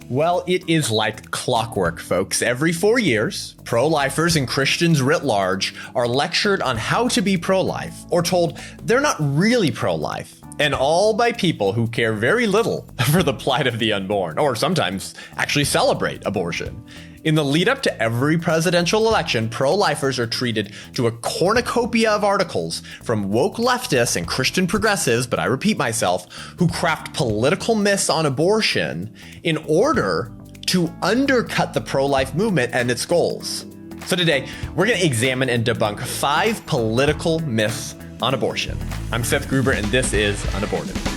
Well, it is like clockwork, folks. Every 4 years, pro-lifers and Christians writ large are lectured on how to be pro-life, or told they're not really pro-life, and all by people who care very little for the plight of the unborn, or sometimes actually celebrate abortion. In the lead up to every presidential election, pro-lifers are treated to a cornucopia of articles from woke leftists and Christian progressives, but I repeat myself, who craft political myths on abortion in order to undercut the pro-life movement and its goals. So today, we're going to examine and debunk 5 political myths on abortion. I'm Seth Gruber, and this is UnAborted.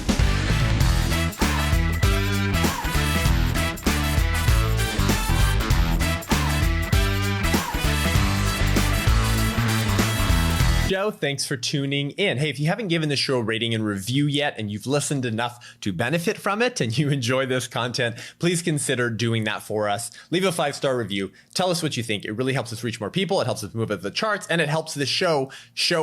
Thanks for tuning in. Hey, if you haven't given the show a rating and review yet and you've listened enough to benefit from it and you enjoy this content, please consider doing that for us. Leave a 5-star review. Tell us what you think. It really helps us reach more people. It helps us move up the charts, and it helps the show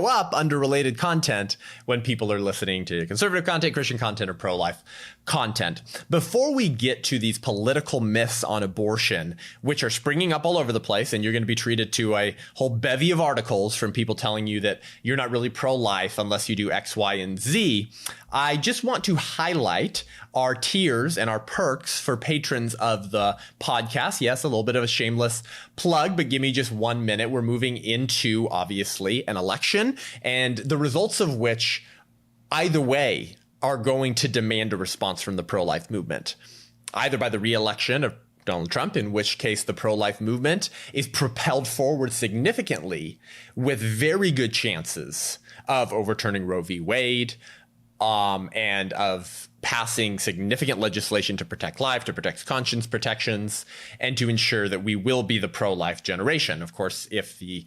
up under related content when people are listening to conservative content, Christian content, or pro-life content. Before we get to these political myths on abortion, which are springing up all over the place, and you're going to be treated to a whole bevy of articles from people telling you that you're not really pro-life unless you do X, Y, and Z, I just want to highlight our tiers and our perks for patrons of the podcast. Yes, a little bit of a shameless plug, but give me just 1 minute. We're moving into, obviously, an election, and the results of which, either way, are going to demand a response from the pro-life movement, either by the re-election of Donald Trump, in which case the pro-life movement is propelled forward significantly with very good chances of overturning Roe v. Wade, and of passing significant legislation to protect life, to protect conscience protections, and to ensure that we will be the pro-life generation. Of course, if the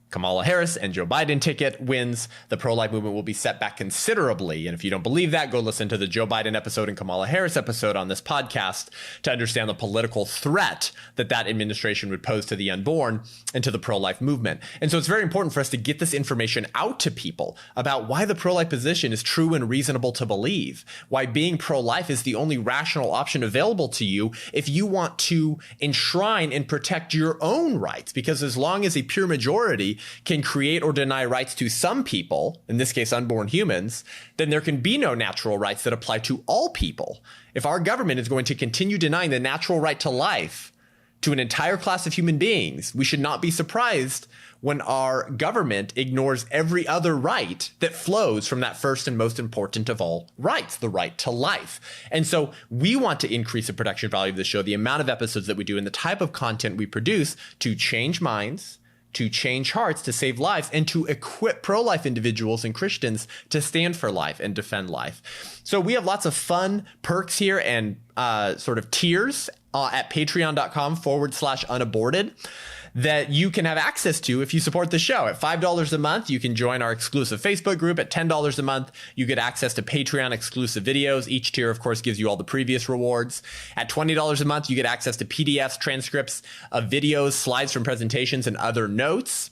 Kamala Harris and Joe Biden ticket wins, the pro-life movement will be set back considerably. And if you don't believe that, go listen to the Joe Biden episode and Kamala Harris episode on this podcast to understand the political threat that administration would pose to the unborn and to the pro-life movement. And so it's very important for us to get this information out to people about why the pro-life position is true and reasonable to believe, why being pro-life is the only rational option available to you if you want to enshrine and protect your own rights. Because as long as a pure majority can create or deny rights to some people, in this case unborn humans, then there can be no natural rights that apply to all people. If our government is going to continue denying the natural right to life to an entire class of human beings, we should not be surprised when our government ignores every other right that flows from that first and most important of all rights, the right to life. And so we want to increase the production value of the show, the amount of episodes that we do, and the type of content we produce to change minds, to change hearts, to save lives, and to equip pro-life individuals and Christians to stand for life and defend life. So we have lots of fun perks here and sort of tiers at patreon.com/unaborted that you can have access to if you support the show. At $5 a month, you can join our exclusive Facebook group. At $10 a month, you get access to Patreon exclusive videos. Each tier, of course, gives you all the previous rewards. At $20 a month, you get access to PDFs, transcripts of videos, slides from presentations, and other notes.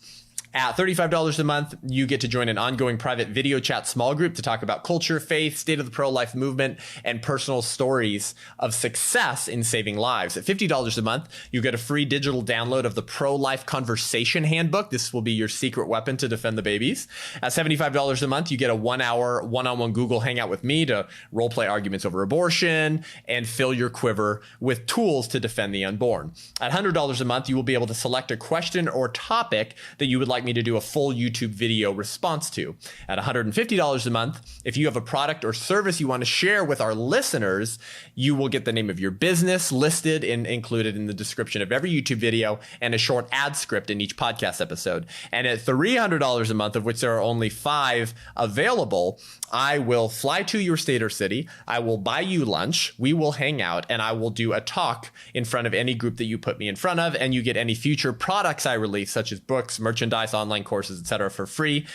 At $35 a month, you get to join an ongoing private video chat small group to talk about culture, faith, state of the pro-life movement, and personal stories of success in saving lives. At $50 a month, you get a free digital download of the Pro-Life Conversation Handbook. This will be your secret weapon to defend the babies. At $75 a month, you get a 1-hour one-on-one Google Hangout with me to role-play arguments over abortion and fill your quiver with tools to defend the unborn. At $100 a month, you will be able to select a question or topic that you would like me to do a full YouTube video response to. At $150 a month, if you have a product or service you want to share with our listeners, you will get the name of your business listed and included in the description of every YouTube video and a short ad script in each podcast episode. And at $300 a month, of which there are only 5 available, I will fly to your state or city. I will buy you lunch. We will hang out, and I will do a talk in front of any group that you put me in front of. And you get any future products I release, such as books, merchandise, online courses, etc., for free.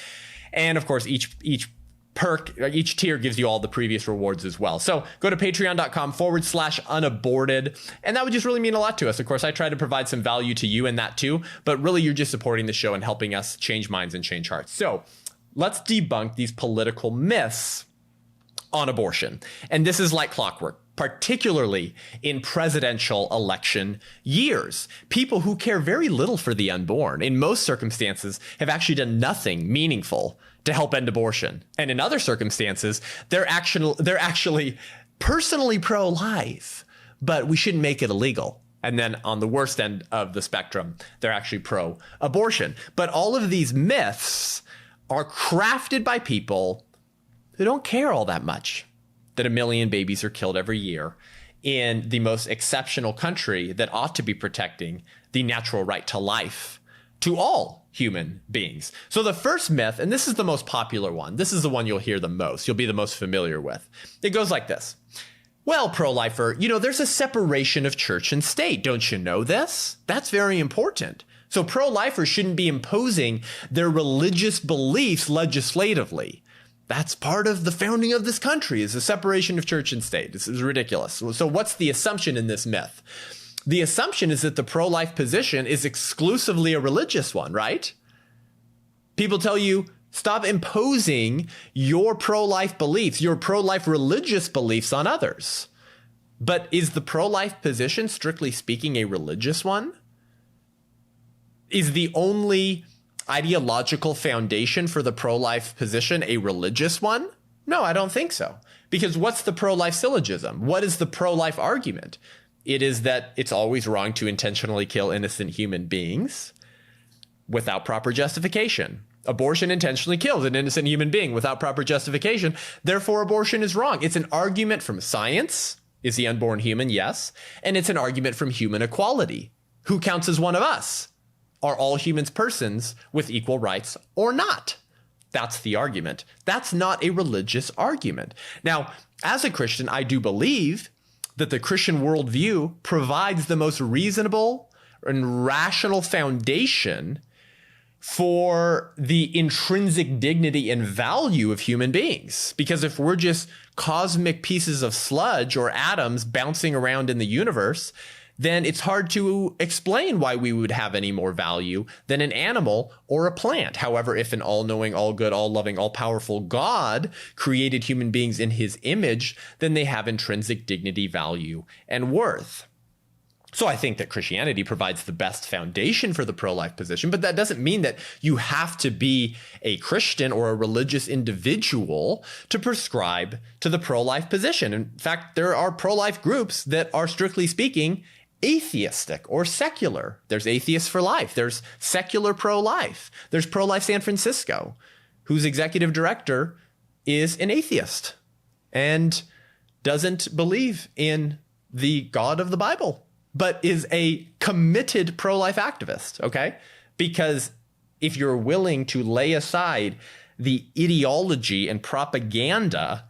And of course, each tier gives you all the previous rewards as well. So go to patreon.com/unaborted. And that would just really mean a lot to us. Of course, I try to provide some value to you in that too, but really you're just supporting the show and helping us change minds and change hearts. So let's debunk these political myths on abortion. And this is like clockwork. particularly in presidential election years. People who care very little for the unborn, in most circumstances, have actually done nothing meaningful to help end abortion. And in other circumstances, they're actually personally pro-life, but we shouldn't make it illegal. And then on the worst end of the spectrum, they're actually pro-abortion. But all of these myths are crafted by people who don't care all that much that 1 million babies are killed every year in the most exceptional country that ought to be protecting the natural right to life to all human beings. So the first myth, and this is the most popular one, this is the one you'll hear the most, you'll be the most familiar with. It goes like this. Well, pro-lifer, there's a separation of church and state. Don't you know this? That's very important. So pro-lifers shouldn't be imposing their religious beliefs legislatively. That's part of the founding of this country, is the separation of church and state. This is ridiculous. So what's the assumption in this myth? The assumption is that the pro-life position is exclusively a religious one, right? People tell you, stop imposing your pro-life beliefs, your pro-life religious beliefs on others. But is the pro-life position, strictly speaking, a religious one? Is the only ideological foundation for the pro-life position a religious one? No, I don't think so. Because what's the pro-life syllogism? What is the pro-life argument? It is that it's always wrong to intentionally kill innocent human beings without proper justification. Abortion intentionally kills an innocent human being without proper justification. Therefore, abortion is wrong. It's an argument from science. Is the unborn human? Yes. And it's an argument from human equality. Who counts as one of us? Are all humans persons with equal rights or not? That's the argument. That's not a religious argument. Now, as a Christian, I do believe that the Christian worldview provides the most reasonable and rational foundation for the intrinsic dignity and value of human beings. Because if we're just cosmic pieces of sludge or atoms bouncing around in the universe, then it's hard to explain why we would have any more value than an animal or a plant. However, if an all-knowing, all-good, all-loving, all-powerful God created human beings in his image, then they have intrinsic dignity, value, and worth. So I think that Christianity provides the best foundation for the pro-life position, but that doesn't mean that you have to be a Christian or a religious individual to prescribe to the pro-life position. In fact, there are pro-life groups that are, strictly speaking, atheistic or secular. There's Atheists for Life. There's Secular Pro-Life. There's Pro-Life San Francisco, whose executive director is an atheist and doesn't believe in the God of the Bible, but is a committed pro-life activist, okay? Because if you're willing to lay aside the ideology and propaganda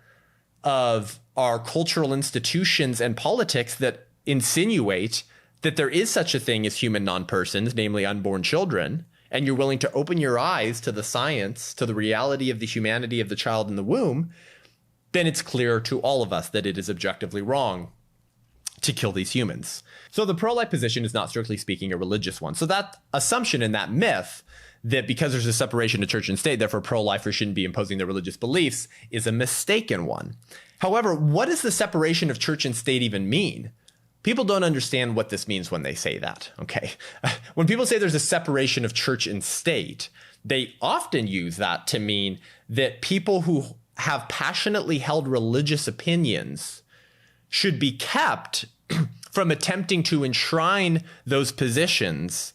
of our cultural institutions and politics that insinuate that there is such a thing as human non-persons, namely unborn children, and you're willing to open your eyes to the science, to the reality of the humanity of the child in the womb, then it's clear to all of us that it is objectively wrong to kill these humans. So the pro-life position is not, strictly speaking, a religious one. So that assumption and that myth that because there's a separation of church and state, therefore pro-lifers shouldn't be imposing their religious beliefs, is a mistaken one. However, what does the separation of church and state even mean? People don't understand what this means when they say that, okay? When people say there's a separation of church and state, they often use that to mean that people who have passionately held religious opinions should be kept from attempting to enshrine those positions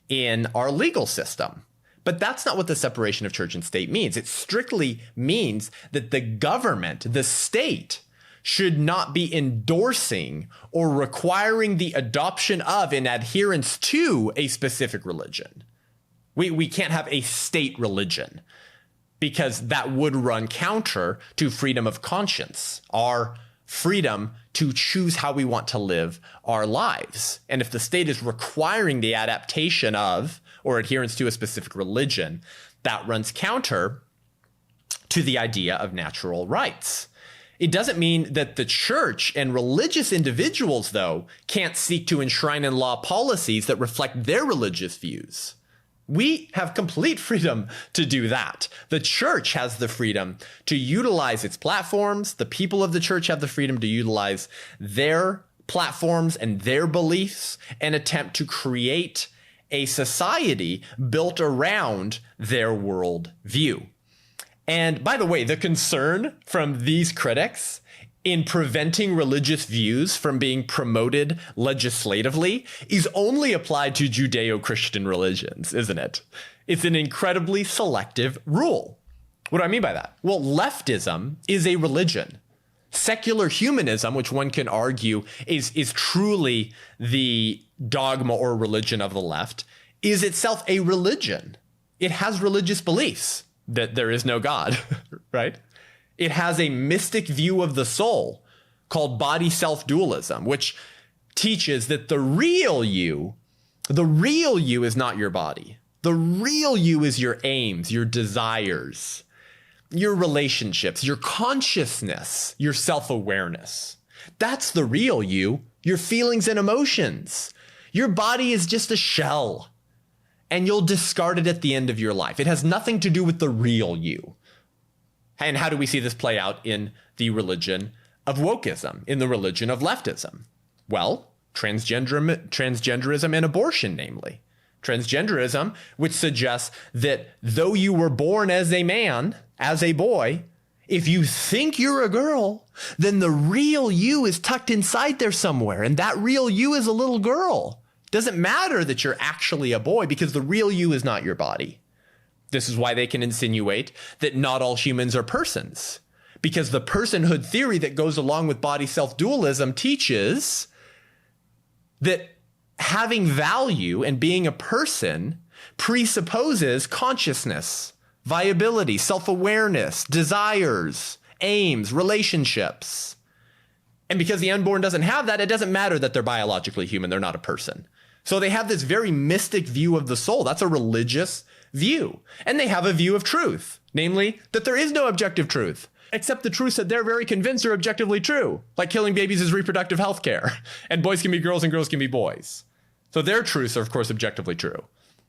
in our legal system. But that's not what the separation of church and state means. It strictly means that the government, the state, should not be endorsing or requiring the adoption of and adherence to a specific religion. We can't have a state religion because that would run counter to freedom of conscience, our freedom to choose how we want to live our lives. And if the state is requiring the adaptation of or adherence to a specific religion, that runs counter to the idea of natural rights. It doesn't mean that the church and religious individuals, though, can't seek to enshrine in law policies that reflect their religious views. We have complete freedom to do that. The church has the freedom to utilize its platforms. The people of the church have the freedom to utilize their platforms and their beliefs and attempt to create a society built around their world view. And by the way, the concern from these critics in preventing religious views from being promoted legislatively is only applied to Judeo-Christian religions, isn't it? It's an incredibly selective rule. What do I mean by that? Well, leftism is a religion. Secular humanism, which one can argue is truly the dogma or religion of the left, is itself a religion. It has religious beliefs that there is no God, right? It has a mystic view of the soul called body-self dualism, which teaches that the real you is not your body. The real you is your aims, your desires, your relationships, your consciousness, your self-awareness. That's the real you, your feelings and emotions. Your body is just a shell, and you'll discard it at the end of your life. It has nothing to do with the real you. And how do we see this play out in the religion of wokeism, in the religion of leftism? Well, transgenderism and abortion, namely. Transgenderism, which suggests that though you were born as a man, as a boy, if you think you're a girl, then the real you is tucked inside there somewhere, and that real you is a little girl. Doesn't matter that you're actually a boy because the real you is not your body. This is why they can insinuate that not all humans are persons, because the personhood theory that goes along with body self-dualism teaches that having value and being a person presupposes consciousness, viability, self-awareness, desires, aims, relationships. And because the unborn doesn't have that, it doesn't matter that they're biologically human. They're not a person. So they have this very mystic view of the soul. That's a religious view. And they have a view of truth, namely that there is no objective truth, except the truths that they're very convinced are objectively true, like killing babies is reproductive health care, and boys can be girls and girls can be boys. So their truths are, of course, objectively true.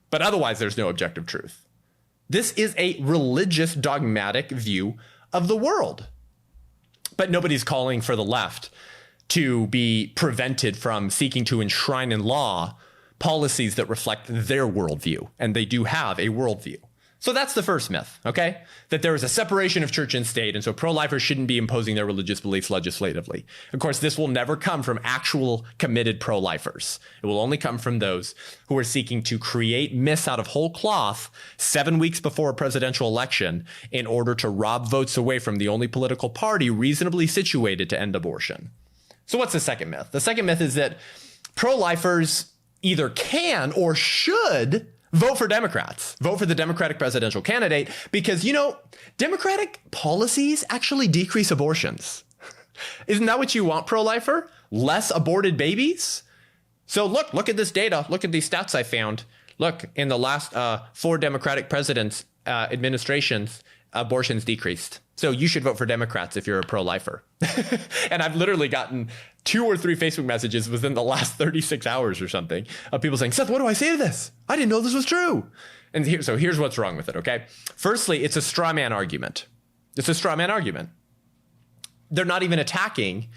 But otherwise, there's no objective truth. This is a religious, dogmatic view of the world. But nobody's calling for the left to be prevented from seeking to enshrine in law policies that reflect their worldview. And they do have a worldview. So that's the first myth, okay? That there is a separation of church and state, and so pro-lifers shouldn't be imposing their religious beliefs legislatively. Of course, this will never come from actual committed pro-lifers. It will only come from those who are seeking to create myths out of whole cloth 7 weeks before a presidential election in order to rob votes away from the only political party reasonably situated to end abortion. So what's the second myth? The second myth is that pro-lifers either can or should vote for Democrats, vote for the Democratic presidential candidate, because, you know, Democratic policies actually decrease abortions. Isn't that what you want, pro-lifer? Less aborted babies? So look at this data. Look at these stats I found. Look, in the last 4 Democratic presidents' administrations, abortions decreased. So you should vote for Democrats if you're a pro-lifer. And I've literally gotten 2 or 3 Facebook messages within the last 36 hours or something of people saying, Seth, what do I say to this? I didn't know this was true. And here's what's wrong with it, okay? Firstly, it's a straw man argument. It's a straw man argument. They're not even attacking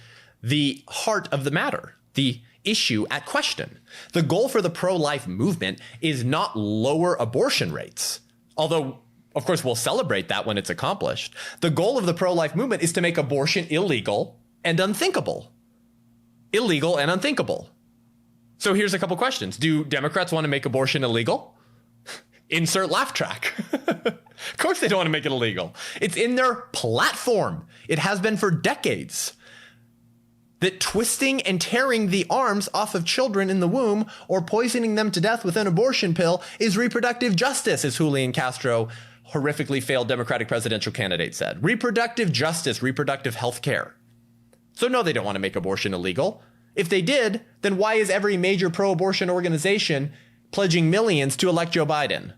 the heart of the matter, the issue at question. The goal for the pro-life movement is not lower abortion rates, although of course, we'll celebrate that when it's accomplished. The goal of the pro-life movement is to make abortion illegal and unthinkable. Illegal and unthinkable. So here's a couple questions. Do Democrats want to make abortion illegal? Insert laugh track. Of course they don't want to make it illegal. It's in their platform. It has been for decades. That twisting and tearing the arms off of children in the womb or poisoning them to death with an abortion pill is reproductive justice, as Julian Castro, horrifically failed Democratic presidential candidate, said. Reproductive justice, reproductive health care. So no, they don't want to make abortion illegal. If they did, then why is every major pro-abortion organization pledging millions to elect Joe Biden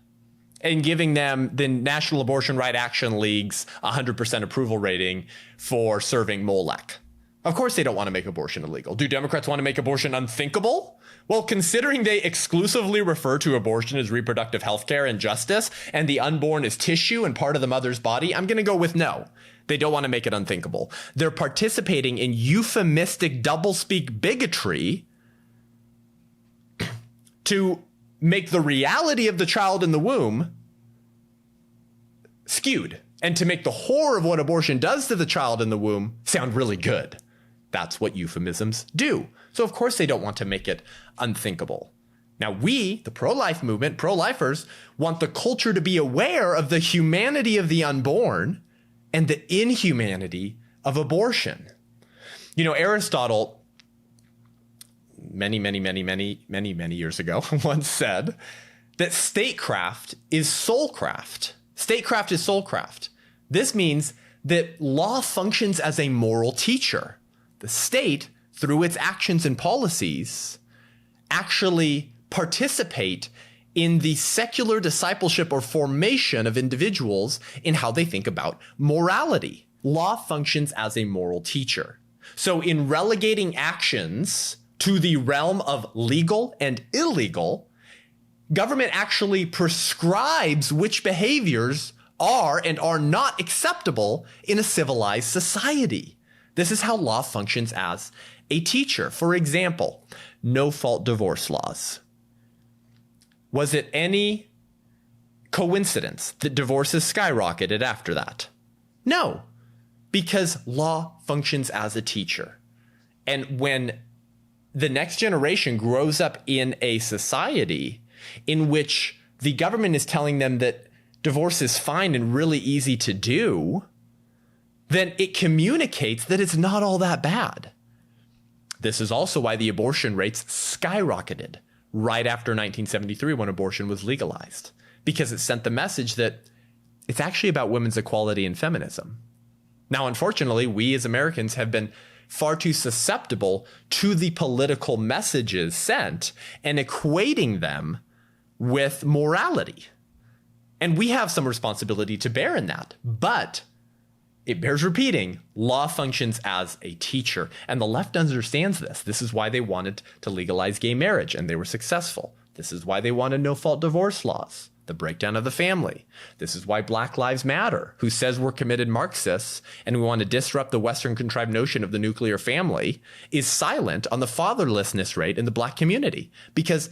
and giving them the National Abortion Right Action League's 100% approval rating for serving Molech? Of course they don't want to make abortion illegal. Do Democrats want to make abortion unthinkable? Well, considering they exclusively refer to abortion as reproductive health care and justice, and the unborn is tissue and part of the mother's body, I'm going to go with no. They don't want to make it unthinkable. They're participating in euphemistic doublespeak bigotry to make the reality of the child in the womb skewed, and to make the horror of what abortion does to the child in the womb sound really good. That's what euphemisms do. So of course they don't want to make it unthinkable. Now we, the pro-life movement, pro-lifers, want the culture to be aware of the humanity of the unborn and the inhumanity of abortion. You know, Aristotle, many years ago, once said that statecraft is soulcraft. Statecraft is soulcraft. This means that law functions as a moral teacher. The state, through its actions and policies, actually participate in the secular discipleship or formation of individuals in how they think about morality. Law functions as a moral teacher. So in relegating actions to the realm of legal and illegal, government actually prescribes which behaviors are and are not acceptable in a civilized society. This is how law functions as a teacher. For example, no-fault divorce laws. Was it any coincidence that divorces skyrocketed after that? No, because law functions as a teacher. And when the next generation grows up in a society in which the government is telling them that divorce is fine and really easy to do, then it communicates that it's not all that bad. This is also why the abortion rates skyrocketed right after 1973 when abortion was legalized, because it sent the message that it's actually about women's equality and feminism. Now, unfortunately, we as Americans have been far too susceptible to the political messages sent and equating them with morality. And we have some responsibility to bear in that, but it bears repeating, law functions as a teacher. And the left understands this. This is why they wanted to legalize gay marriage, and they were successful. This is why they wanted no-fault divorce laws, the breakdown of the family. This is why Black Lives Matter, who says we're committed Marxists and we want to disrupt the Western contrived notion of the nuclear family, is silent on the fatherlessness rate in the Black community, because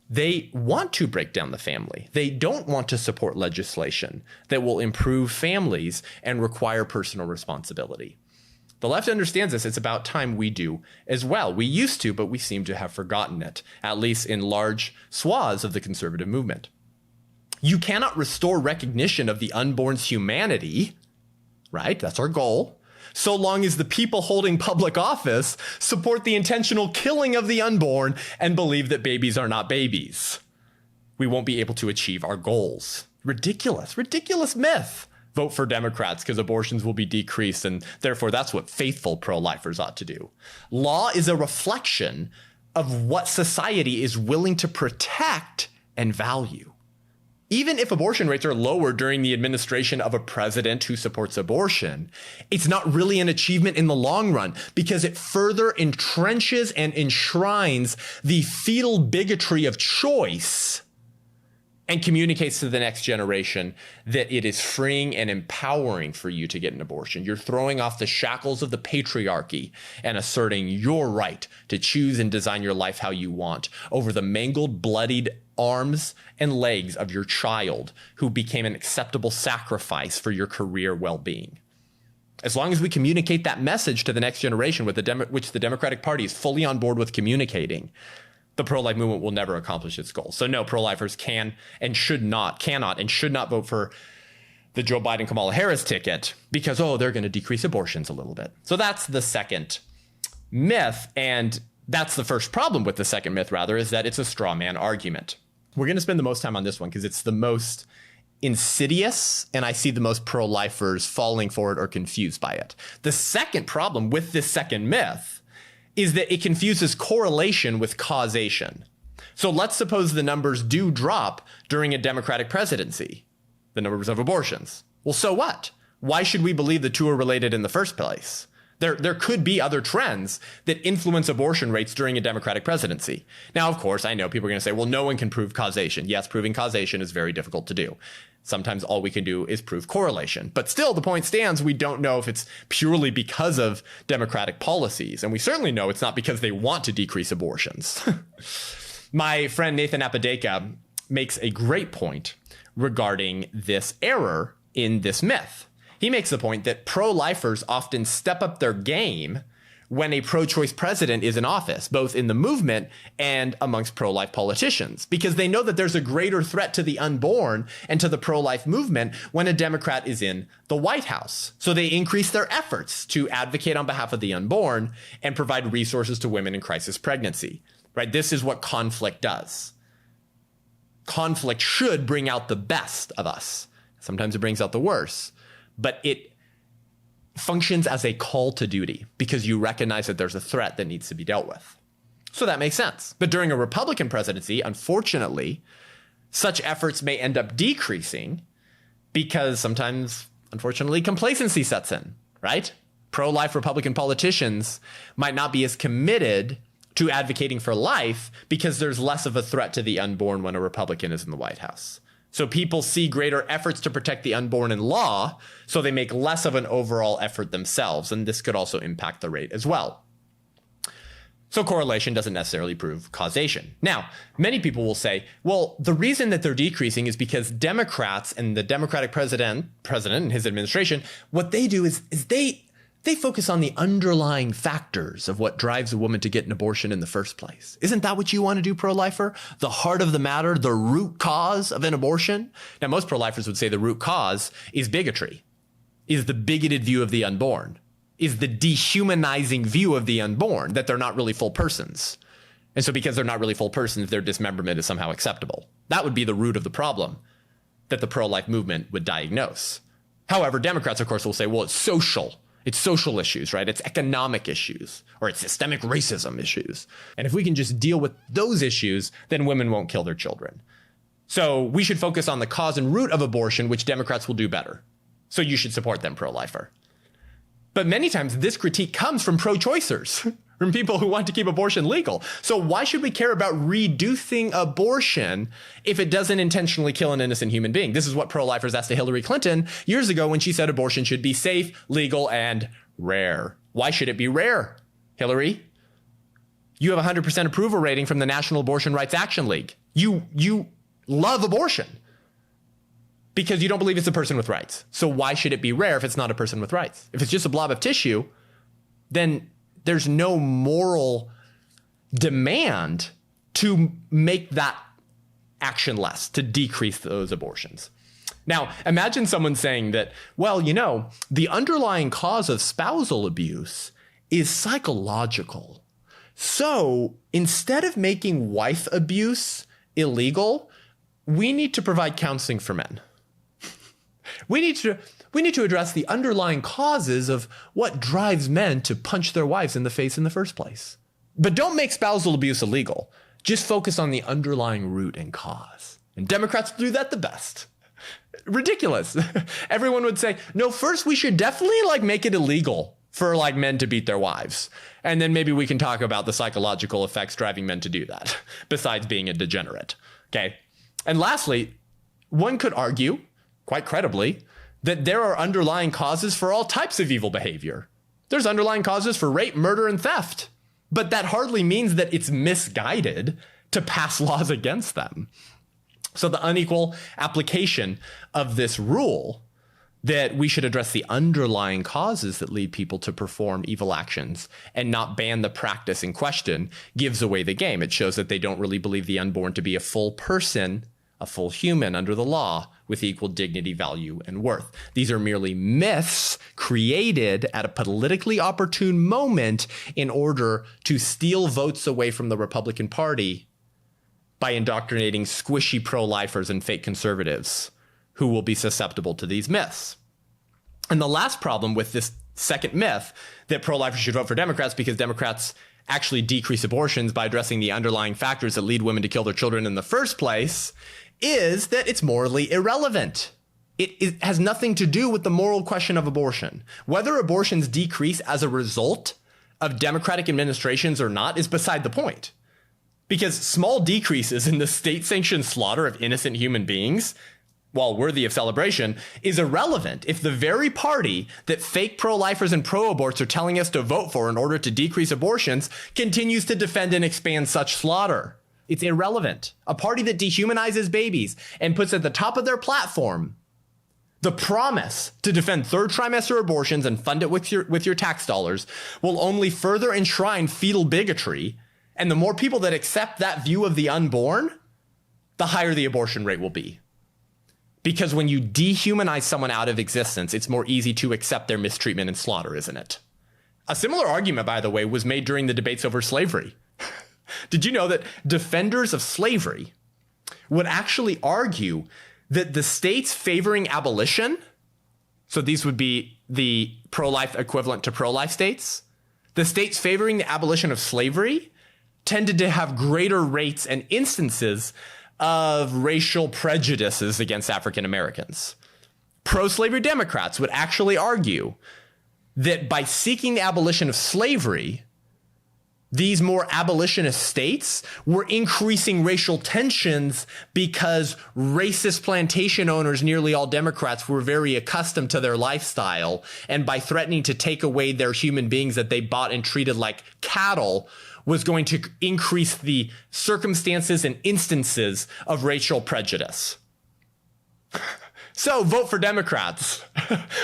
they want to break down the family. They don't want to support legislation that will improve families and require personal responsibility. The left understands this. It's about time we do as well. We used to, but we seem to have forgotten it, at least in large swaths of the conservative movement. You cannot restore recognition of the unborn's humanity, right? That's our goal. So long as the people holding public office support the intentional killing of the unborn and believe that babies are not babies, we won't be able to achieve our goals. Ridiculous myth. Vote for Democrats because abortions will be decreased, and therefore that's what faithful pro-lifers ought to do. Law is a reflection of what society is willing to protect and value. Even if abortion rates are lower during the administration of a president who supports abortion, it's not really an achievement in the long run, because it further entrenches and enshrines the fetal bigotry of choice and communicates to the next generation that it is freeing and empowering for you to get an abortion. You're throwing off the shackles of the patriarchy and asserting your right to choose and design your life how you want over the mangled, bloodied arms and legs of your child who became an acceptable sacrifice for your career well-being. As long as we communicate that message to the next generation, which the Democratic Party is fully on board with communicating, the pro-life movement will never accomplish its goals. So no, pro-lifers cannot and should not vote for the Joe Biden, Kamala Harris ticket because, they're going to decrease abortions a little bit. So that's the second myth. And that's the first problem with the second myth, rather, is that it's a straw man argument. We're going to spend the most time on this one because it's the most insidious, and I see the most pro-lifers falling for it or confused by it. The second problem with this second myth is that it confuses correlation with causation. So let's suppose the numbers do drop during a Democratic presidency, the numbers of abortions. Well, so what? Why should we believe the two are related in the first place? There could be other trends that influence abortion rates during a Democratic presidency. Now, of course, I know people are going to say, well, no one can prove causation. Yes, proving causation is very difficult to do. Sometimes all we can do is prove correlation. But still, the point stands, we don't know if it's purely because of Democratic policies. And we certainly know it's not because they want to decrease abortions. My friend Nathan Apodaca makes a great point regarding this error in this myth. He makes the point that pro-lifers often step up their game when a pro-choice president is in office, both in the movement and amongst pro-life politicians, because they know that there's a greater threat to the unborn and to the pro-life movement when a Democrat is in the White House. So they increase their efforts to advocate on behalf of the unborn and provide resources to women in crisis pregnancy, right? This is what conflict does. Conflict should bring out the best of us. Sometimes it brings out the worst. But it functions as a call to duty because you recognize that there's a threat that needs to be dealt with. So that makes sense. But during a Republican presidency, unfortunately, such efforts may end up decreasing because sometimes, unfortunately, complacency sets in, right? Pro-life Republican politicians might not be as committed to advocating for life because there's less of a threat to the unborn when a Republican is in the White House. So people see greater efforts to protect the unborn in law, so they make less of an overall effort themselves. And this could also impact the rate as well. So correlation doesn't necessarily prove causation. Now, many people will say, well, the reason that they're decreasing is because Democrats and the Democratic president and his administration, what they do is they focus on the underlying factors of what drives a woman to get an abortion in the first place. Isn't that what you want to do, pro-lifer? The heart of the matter, the root cause of an abortion? Now, most pro-lifers would say the root cause is bigotry, is the bigoted view of the unborn, is the dehumanizing view of the unborn, that they're not really full persons. And so because they're not really full persons, their dismemberment is somehow acceptable. That would be the root of the problem that the pro-life movement would diagnose. However, Democrats, of course, will say, well, it's social. It's social issues, right? It's economic issues, or it's systemic racism issues. And if we can just deal with those issues, then women won't kill their children. So we should focus on the cause and root of abortion, which Democrats will do better. So you should support them, pro-lifer. But many times this critique comes from pro-choicers, from people who want to keep abortion legal. So why should we care about reducing abortion if it doesn't intentionally kill an innocent human being? This is what pro-lifers asked to Hillary Clinton years ago when she said abortion should be safe, legal, and rare. Why should it be rare, Hillary? You have a 100% approval rating from the National Abortion Rights Action League. You love abortion because you don't believe it's a person with rights. So why should it be rare if it's not a person with rights? If it's just a blob of tissue, then there's no moral demand to make that action less, to decrease those abortions. Now, imagine someone saying that, well, you know, the underlying cause of spousal abuse is psychological. So instead of making wife abuse illegal, we need to provide counseling for men. We need to address the underlying causes of what drives men to punch their wives in the face in the first place. But don't make spousal abuse illegal. Just focus on the underlying root and cause. And Democrats do that the best. Ridiculous. Everyone would say, no, first we should definitely make it illegal for men to beat their wives. And then maybe we can talk about the psychological effects driving men to do that, besides being a degenerate. Okay. And lastly, one could argue, quite credibly, that there are underlying causes for all types of evil behavior. There's underlying causes for rape, murder, and theft. But that hardly means that it's misguided to pass laws against them. So the unequal application of this rule that we should address the underlying causes that lead people to perform evil actions and not ban the practice in question gives away the game. It shows that they don't really believe the unborn to be a full person, a full human under the law with equal dignity, value, and worth. These are merely myths created at a politically opportune moment in order to steal votes away from the Republican Party by indoctrinating squishy pro-lifers and fake conservatives who will be susceptible to these myths. And the last problem with this second myth, that pro-lifers should vote for Democrats because Democrats actually decrease abortions by addressing the underlying factors that lead women to kill their children in the first place, is that it's morally irrelevant. It has nothing to do with the moral question of abortion. Whether abortions decrease as a result of Democratic administrations or not is beside the point. Because small decreases in the state-sanctioned slaughter of innocent human beings, while worthy of celebration, is irrelevant if the very party that fake pro-lifers and pro-aborts are telling us to vote for in order to decrease abortions continues to defend and expand such slaughter. It's irrelevant. A party that dehumanizes babies and puts at the top of their platform the promise to defend third trimester abortions and fund it with your tax dollars will only further enshrine fetal bigotry. And the more people that accept that view of the unborn, the higher the abortion rate will be. Because when you dehumanize someone out of existence, it's more easy to accept their mistreatment and slaughter, isn't it? A similar argument, by the way, was made during the debates over slavery. Did you know that defenders of slavery would actually argue that the states favoring abolition, so these would be the pro-life equivalent to pro-life states, the states favoring the abolition of slavery tended to have greater rates and instances of racial prejudices against African Americans. Pro-slavery Democrats would actually argue that by seeking the abolition of slavery, these more abolitionist states were increasing racial tensions because racist plantation owners, nearly all Democrats, were very accustomed to their lifestyle. And by threatening to take away their human beings that they bought and treated like cattle was going to increase the circumstances and instances of racial prejudice. So vote for Democrats,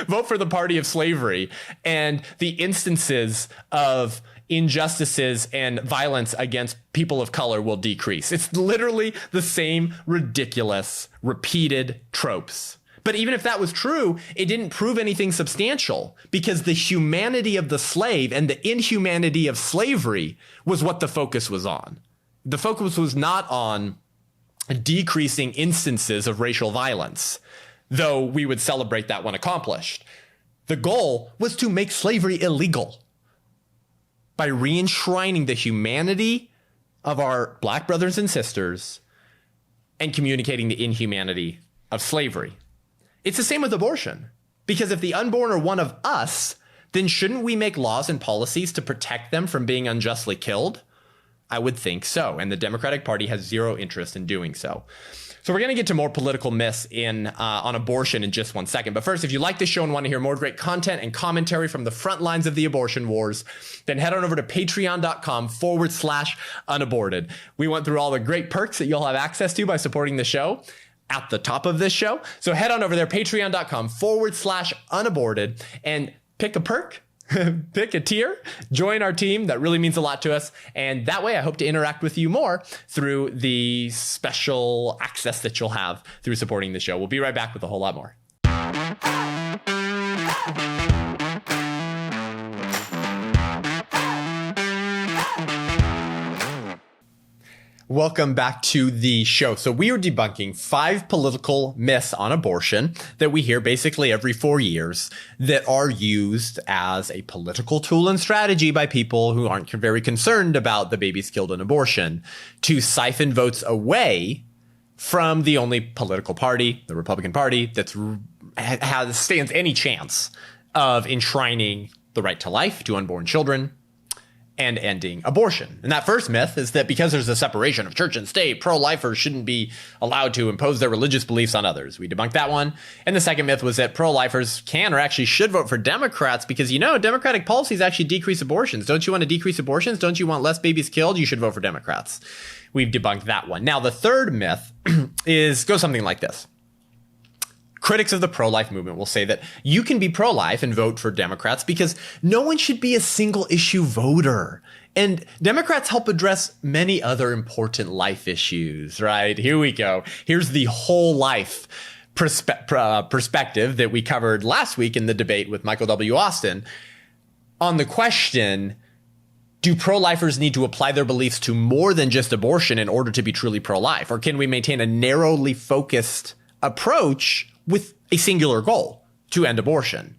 vote for the party of slavery, and the instances of injustices and violence against people of color will decrease. It's literally the same ridiculous, repeated tropes. But even if that was true, it didn't prove anything substantial because the humanity of the slave and the inhumanity of slavery was what the focus was on. The focus was not on decreasing instances of racial violence, though we would celebrate that when accomplished. The goal was to make slavery illegal by re-enshrining the humanity of our black brothers and sisters and communicating the inhumanity of slavery. It's the same with abortion, because if the unborn are one of us, then shouldn't we make laws and policies to protect them from being unjustly killed? I would think so, and the Democratic Party has zero interest in doing so. So we're going to get to more political myths on abortion in just one second. But first, if you like this show and want to hear more great content and commentary from the front lines of the abortion wars, then head on over to patreon.com/unaborted. We went through all the great perks that you'll have access to by supporting the show at the top of this show. So head on over there, patreon.com/unaborted, and pick a perk. Pick a tier, join our team. That really means a lot to us. And that way I hope to interact with you more through the special access that you'll have through supporting the show. We'll be right back with a whole lot more. Welcome back to the show. So we are debunking 5 political myths on abortion that we hear basically every 4 years that are used as a political tool and strategy by people who aren't very concerned about the babies killed in abortion to siphon votes away from the only political party, the Republican Party, stands any chance of enshrining the right to life to unborn children and ending abortion. And that first myth is that because there's a separation of church and state, pro-lifers shouldn't be allowed to impose their religious beliefs on others. We debunked that one. And the second myth was that pro-lifers can or actually should vote for Democrats because, Democratic policies actually decrease abortions. Don't you want to decrease abortions? Don't you want less babies killed? You should vote for Democrats. We've debunked that one. Now, the third myth goes something like this. Critics of the pro-life movement will say that you can be pro-life and vote for Democrats because no one should be a single issue voter. And Democrats help address many other important life issues, right? Here we go. Here's the whole life perspective that we covered last week in the debate with Michael W. Austin on the question, do pro-lifers need to apply their beliefs to more than just abortion in order to be truly pro-life? Or can we maintain a narrowly focused approach with a singular goal, to end abortion?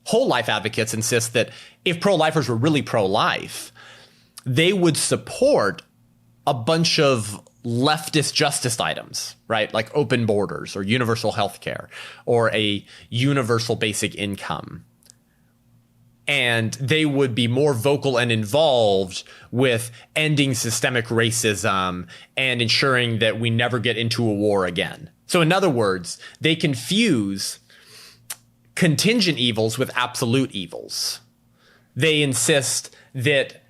Whole life advocates insist that if pro-lifers were really pro-life, they would support a bunch of leftist justice items, right? Like open borders or universal health care or a universal basic income. And they would be more vocal and involved with ending systemic racism and ensuring that we never get into a war again. So in other words, they confuse contingent evils with absolute evils. They insist that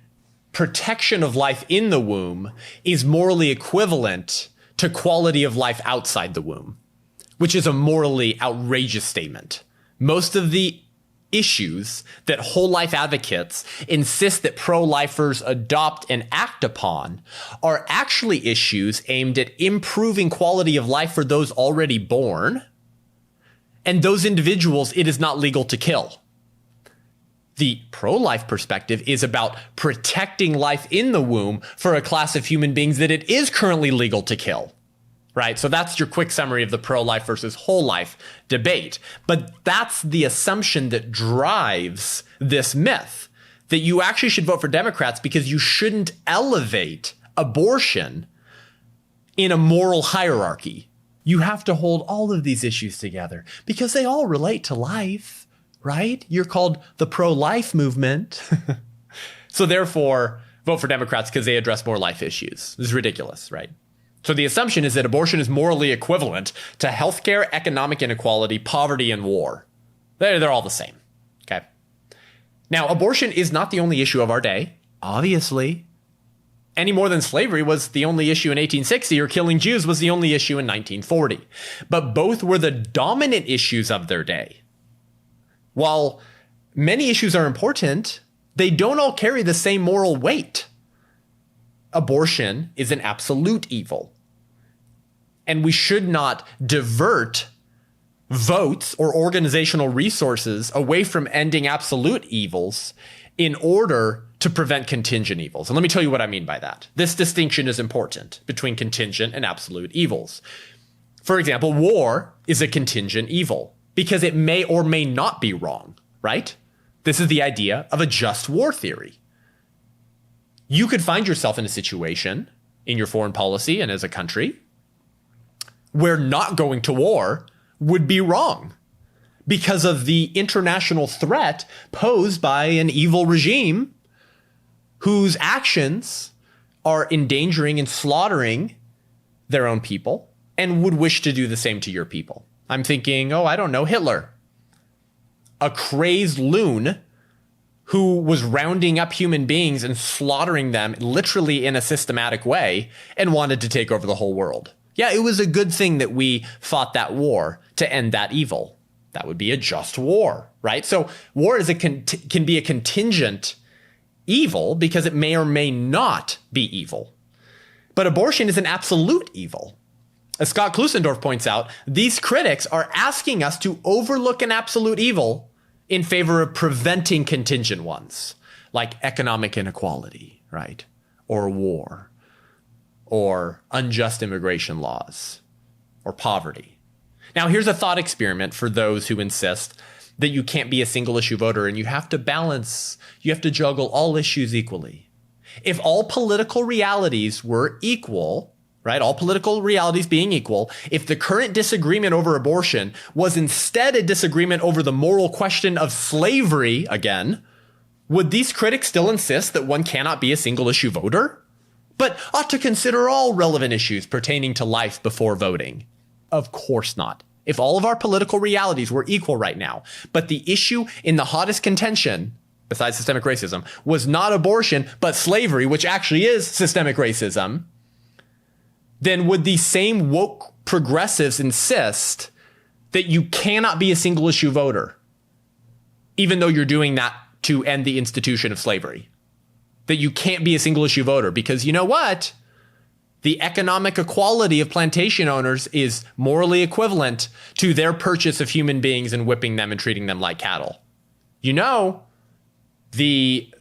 protection of life in the womb is morally equivalent to quality of life outside the womb, which is a morally outrageous statement. Most of the issues that whole life advocates insist that pro-lifers adopt and act upon are actually issues aimed at improving quality of life for those already born, and those individuals it is not legal to kill. The pro-life perspective is about protecting life in the womb for a class of human beings that it is currently legal to kill, right? So that's your quick summary of the pro-life versus whole life debate. But that's the assumption that drives this myth, that you actually should vote for Democrats because you shouldn't elevate abortion in a moral hierarchy. You have to hold all of these issues together because they all relate to life. Right? You're called the pro-life movement. So therefore, vote for Democrats because they address more life issues. This is ridiculous, right? So the assumption is that abortion is morally equivalent to healthcare, economic inequality, poverty, and war. They're all the same. Okay. Now, abortion is not the only issue of our day, obviously. Any more than slavery was the only issue in 1860 or killing Jews was the only issue in 1940. But both were the dominant issues of their day. While many issues are important, they don't all carry the same moral weight. Abortion is an absolute evil. And we should not divert votes or organizational resources away from ending absolute evils in order to prevent contingent evils. And let me tell you what I mean by that. This distinction is important between contingent and absolute evils. For example, war is a contingent evil, because it may or may not be wrong, right? This is the idea of a just war theory. You could find yourself in a situation in your foreign policy and as a country where not going to war would be wrong because of the international threat posed by an evil regime whose actions are endangering and slaughtering their own people and would wish to do the same to your people. I'm thinking, I don't know, Hitler. A crazed loon who was rounding up human beings and slaughtering them literally in a systematic way and wanted to take over the whole world. Yeah, it was a good thing that we fought that war to end that evil. That would be a just war, right? So war is can be a contingent evil because it may or may not be evil. But abortion is an absolute evil. As Scott Klusendorf points out, these critics are asking us to overlook an absolute evil in favor of preventing contingent ones, like economic inequality, right? Or war, or unjust immigration laws, or poverty. Now, here's a thought experiment for those who insist that you can't be a single issue voter and you have to juggle all issues equally. If all political realities were equal, right? All political realities being equal, if the current disagreement over abortion was instead a disagreement over the moral question of slavery again, would these critics still insist that one cannot be a single issue voter, but ought to consider all relevant issues pertaining to life before voting? Of course not. If all of our political realities were equal right now, but the issue in the hottest contention, besides systemic racism, was not abortion, but slavery, which actually is systemic racism, then would these same woke progressives insist that you cannot be a single issue voter, even though you're doing that to end the institution of slavery? That you can't be a single issue voter because you know what? The economic equality of plantation owners is morally equivalent to their purchase of human beings and whipping them and treating them like cattle. You know, the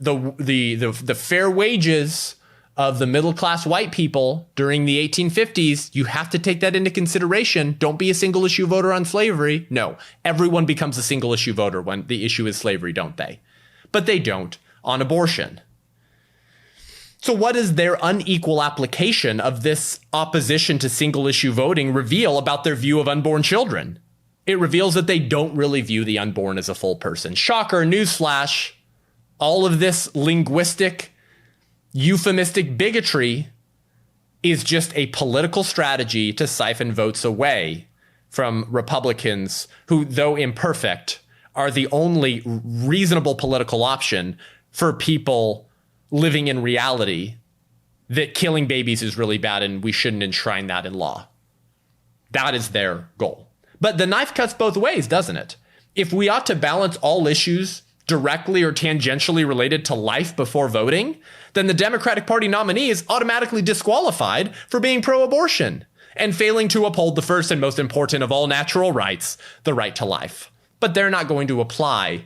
fair wages of the middle-class white people during the 1850s, you have to take that into consideration. Don't be a single-issue voter on slavery. No, everyone becomes a single-issue voter when the issue is slavery, don't they? But they don't on abortion. So what does their unequal application of this opposition to single issue voting reveal about their view of unborn children? It reveals that they don't really view the unborn as a full person. Shocker, newsflash. All of this linguistic, euphemistic bigotry is just a political strategy to siphon votes away from Republicans who, though imperfect, are the only reasonable political option for people living in reality that killing babies is really bad and we shouldn't enshrine that in law. That is their goal. But the knife cuts both ways, doesn't it? If we ought to balance all issues directly or tangentially related to life before voting, then the Democratic Party nominee is automatically disqualified for being pro-abortion and failing to uphold the first and most important of all natural rights, the right to life. But they're not going to apply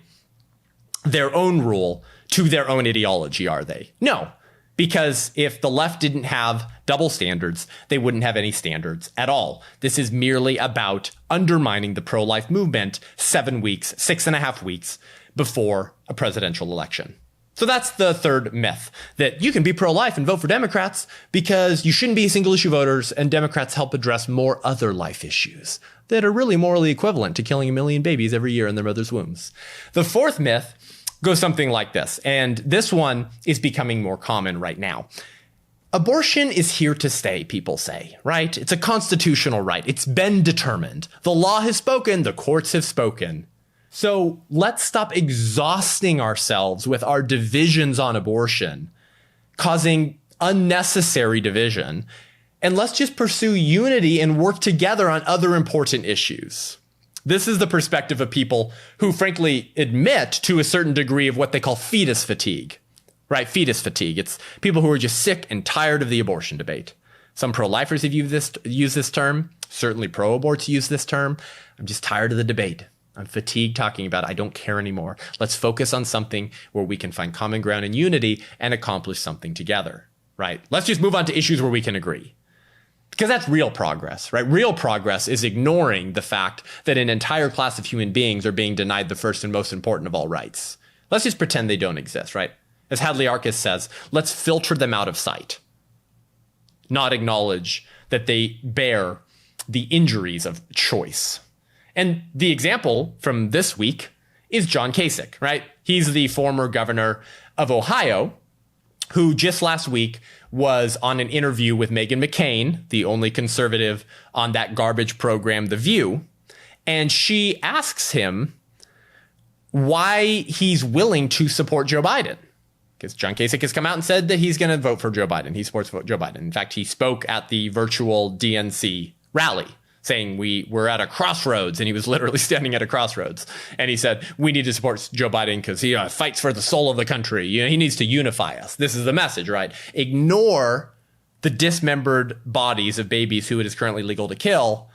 their own rule to their own ideology, are they? No, because if the left didn't have double standards, they wouldn't have any standards at all. This is merely about undermining the pro-life movement 7 weeks, 6.5 weeks before a presidential election. So that's the third myth, that you can be pro-life and vote for Democrats because you shouldn't be single-issue voters, and Democrats help address more other life issues that are really morally equivalent to killing 1 million babies every year in their mother's wombs. The fourth myth goes something like this, and this one is becoming more common right now. Abortion is here to stay, people say, right? It's a constitutional right. It's been determined. The law has spoken, the courts have spoken. So let's stop exhausting ourselves with our divisions on abortion, causing unnecessary division, and let's just pursue unity and work together on other important issues. This is the perspective of people who frankly admit to a certain degree of what they call fetus fatigue, right? Fetus fatigue. It's people who are just sick and tired of the abortion debate. Some pro-lifers have used this term. Certainly pro-aborts use this term. I'm just tired of the debate. I'm fatigued talking about it. I don't care anymore. Let's focus on something where we can find common ground and unity and accomplish something together, right? Let's just move on to issues where we can agree. Because that's real progress, right? Real progress is ignoring the fact that an entire class of human beings are being denied the first and most important of all rights. Let's just pretend they don't exist, right? As Hadley Arkes says, let's filter them out of sight, not acknowledge that they bear the injuries of choice. And the example from this week is John Kasich, right? He's the former governor of Ohio, who just last week was on an interview with Meghan McCain, the only conservative on that garbage program, The View. And she asks him why he's willing to support Joe Biden. Because John Kasich has come out and said that he's going to vote for Joe Biden. He supports Joe Biden. In fact, he spoke at the virtual DNC rally, saying we're at a crossroads, and he was literally standing at a crossroads. And he said, we need to support Joe Biden because he fights for the soul of the country. You know, he needs to unify us. This is the message, right? Ignore the dismembered bodies of babies who it is currently legal to kill,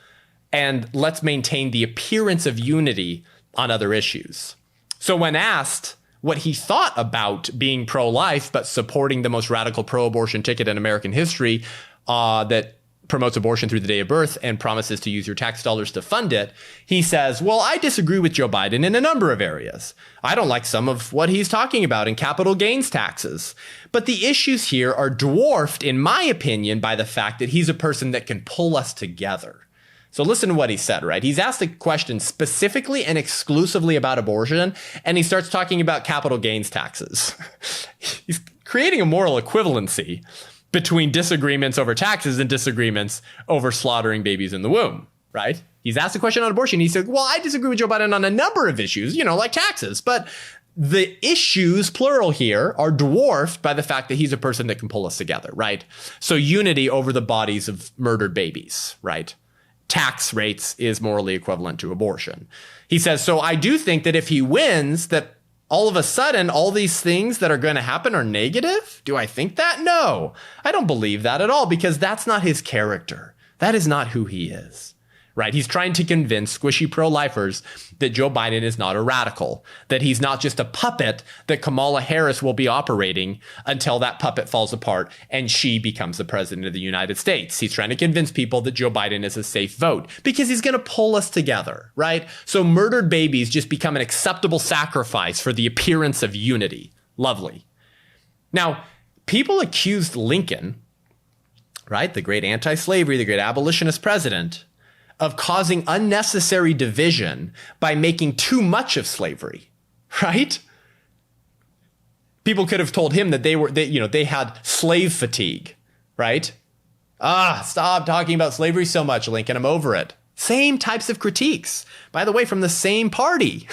and let's maintain the appearance of unity on other issues. So when asked what he thought about being pro-life but supporting the most radical pro-abortion ticket in American history, that promotes abortion through the day of birth and promises to use your tax dollars to fund it, he says, well, I disagree with Joe Biden in a number of areas. I don't like some of what he's talking about in capital gains taxes. But the issues here are dwarfed, in my opinion, by the fact that he's a person that can pull us together. So listen to what he said, right? He's asked a question specifically and exclusively about abortion, and he starts talking about capital gains taxes. He's creating a moral equivalency between disagreements over taxes and disagreements over slaughtering babies in the womb, right? He's asked a question on abortion. He said, well, I disagree with Joe Biden on a number of issues, like taxes. But the issues, plural here, are dwarfed by the fact that he's a person that can pull us together, right? So unity over the bodies of murdered babies, right? Tax rates is morally equivalent to abortion. He says, so I do think that if he wins, that all of a sudden, all these things that are going to happen are negative? Do I think that? No, I don't believe that at all, because that's not his character. That is not who he is, right? He's trying to convince squishy pro-lifers that Joe Biden is not a radical, that he's not just a puppet that Kamala Harris will be operating until that puppet falls apart and she becomes the president of the United States. He's trying to convince people that Joe Biden is a safe vote because he's going to pull us together, right? So murdered babies just become an acceptable sacrifice for the appearance of unity. Lovely. Now, people accused Lincoln, right, the great anti-slavery, the great abolitionist president, of causing unnecessary division by making too much of slavery, right? People could have told him that they had slave fatigue, right? Stop talking about slavery so much, Lincoln. I'm over it. Same types of critiques, by the way, from the same party,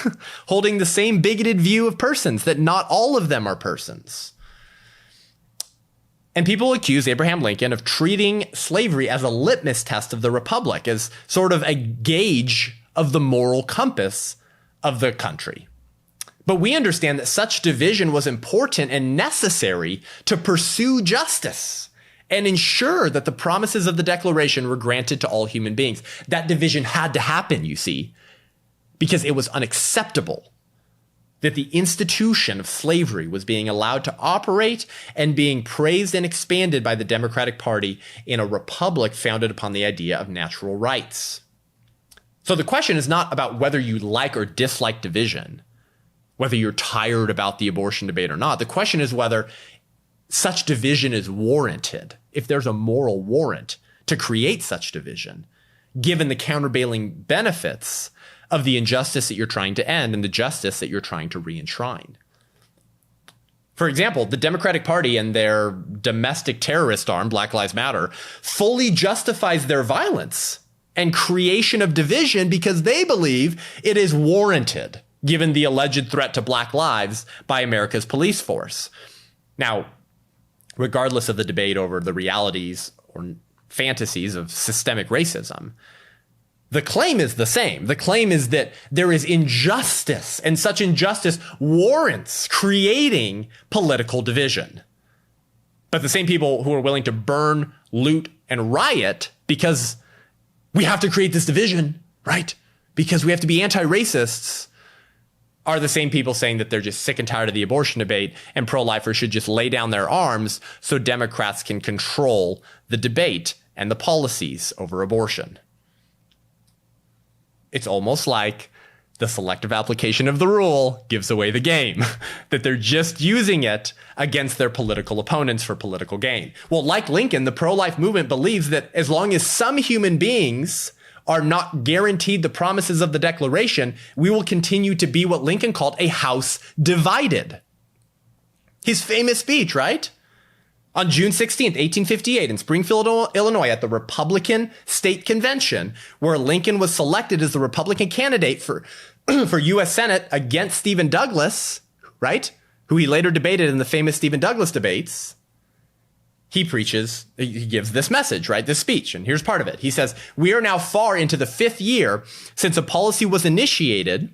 holding the same bigoted view of persons, that not all of them are persons. And people accuse Abraham Lincoln of treating slavery as a litmus test of the republic, as sort of a gauge of the moral compass of the country. But we understand that such division was important and necessary to pursue justice and ensure that the promises of the Declaration were granted to all human beings. That division had to happen, you see, because it was unacceptable that the institution of slavery was being allowed to operate and being praised and expanded by the Democratic Party in a republic founded upon the idea of natural rights. So the question is not about whether you like or dislike division, whether you're tired about the abortion debate or not. The question is whether such division is warranted, if there's a moral warrant to create such division, given the countervailing benefits of the injustice that you're trying to end and the justice that you're trying to re-enshrine. For example, the Democratic Party and their domestic terrorist arm, Black Lives Matter, fully justifies their violence and creation of division because they believe it is warranted, given the alleged threat to Black lives by America's police force. Now, regardless of the debate over the realities or fantasies of systemic racism, the claim is the same. The claim is that there is injustice, and such injustice warrants creating political division. But the same people who are willing to burn, loot, and riot because we have to create this division, right? Because we have to be anti-racists, are the same people saying that they're just sick and tired of the abortion debate and pro-lifers should just lay down their arms so Democrats can control the debate and the policies over abortion. It's almost like the selective application of the rule gives away the game, that they're just using it against their political opponents for political gain. Well, like Lincoln, the pro-life movement believes that as long as some human beings are not guaranteed the promises of the Declaration, we will continue to be what Lincoln called a house divided. His famous speech, right? On June 16th, 1858, in Springfield, Illinois, at the Republican State Convention, where Lincoln was selected as the Republican candidate for U.S. Senate against Stephen Douglas, right? Who he later debated in the famous Stephen Douglas debates. He gives this message, right? This speech. And here's part of it. He says, "We are now far into the 5th year since a policy was initiated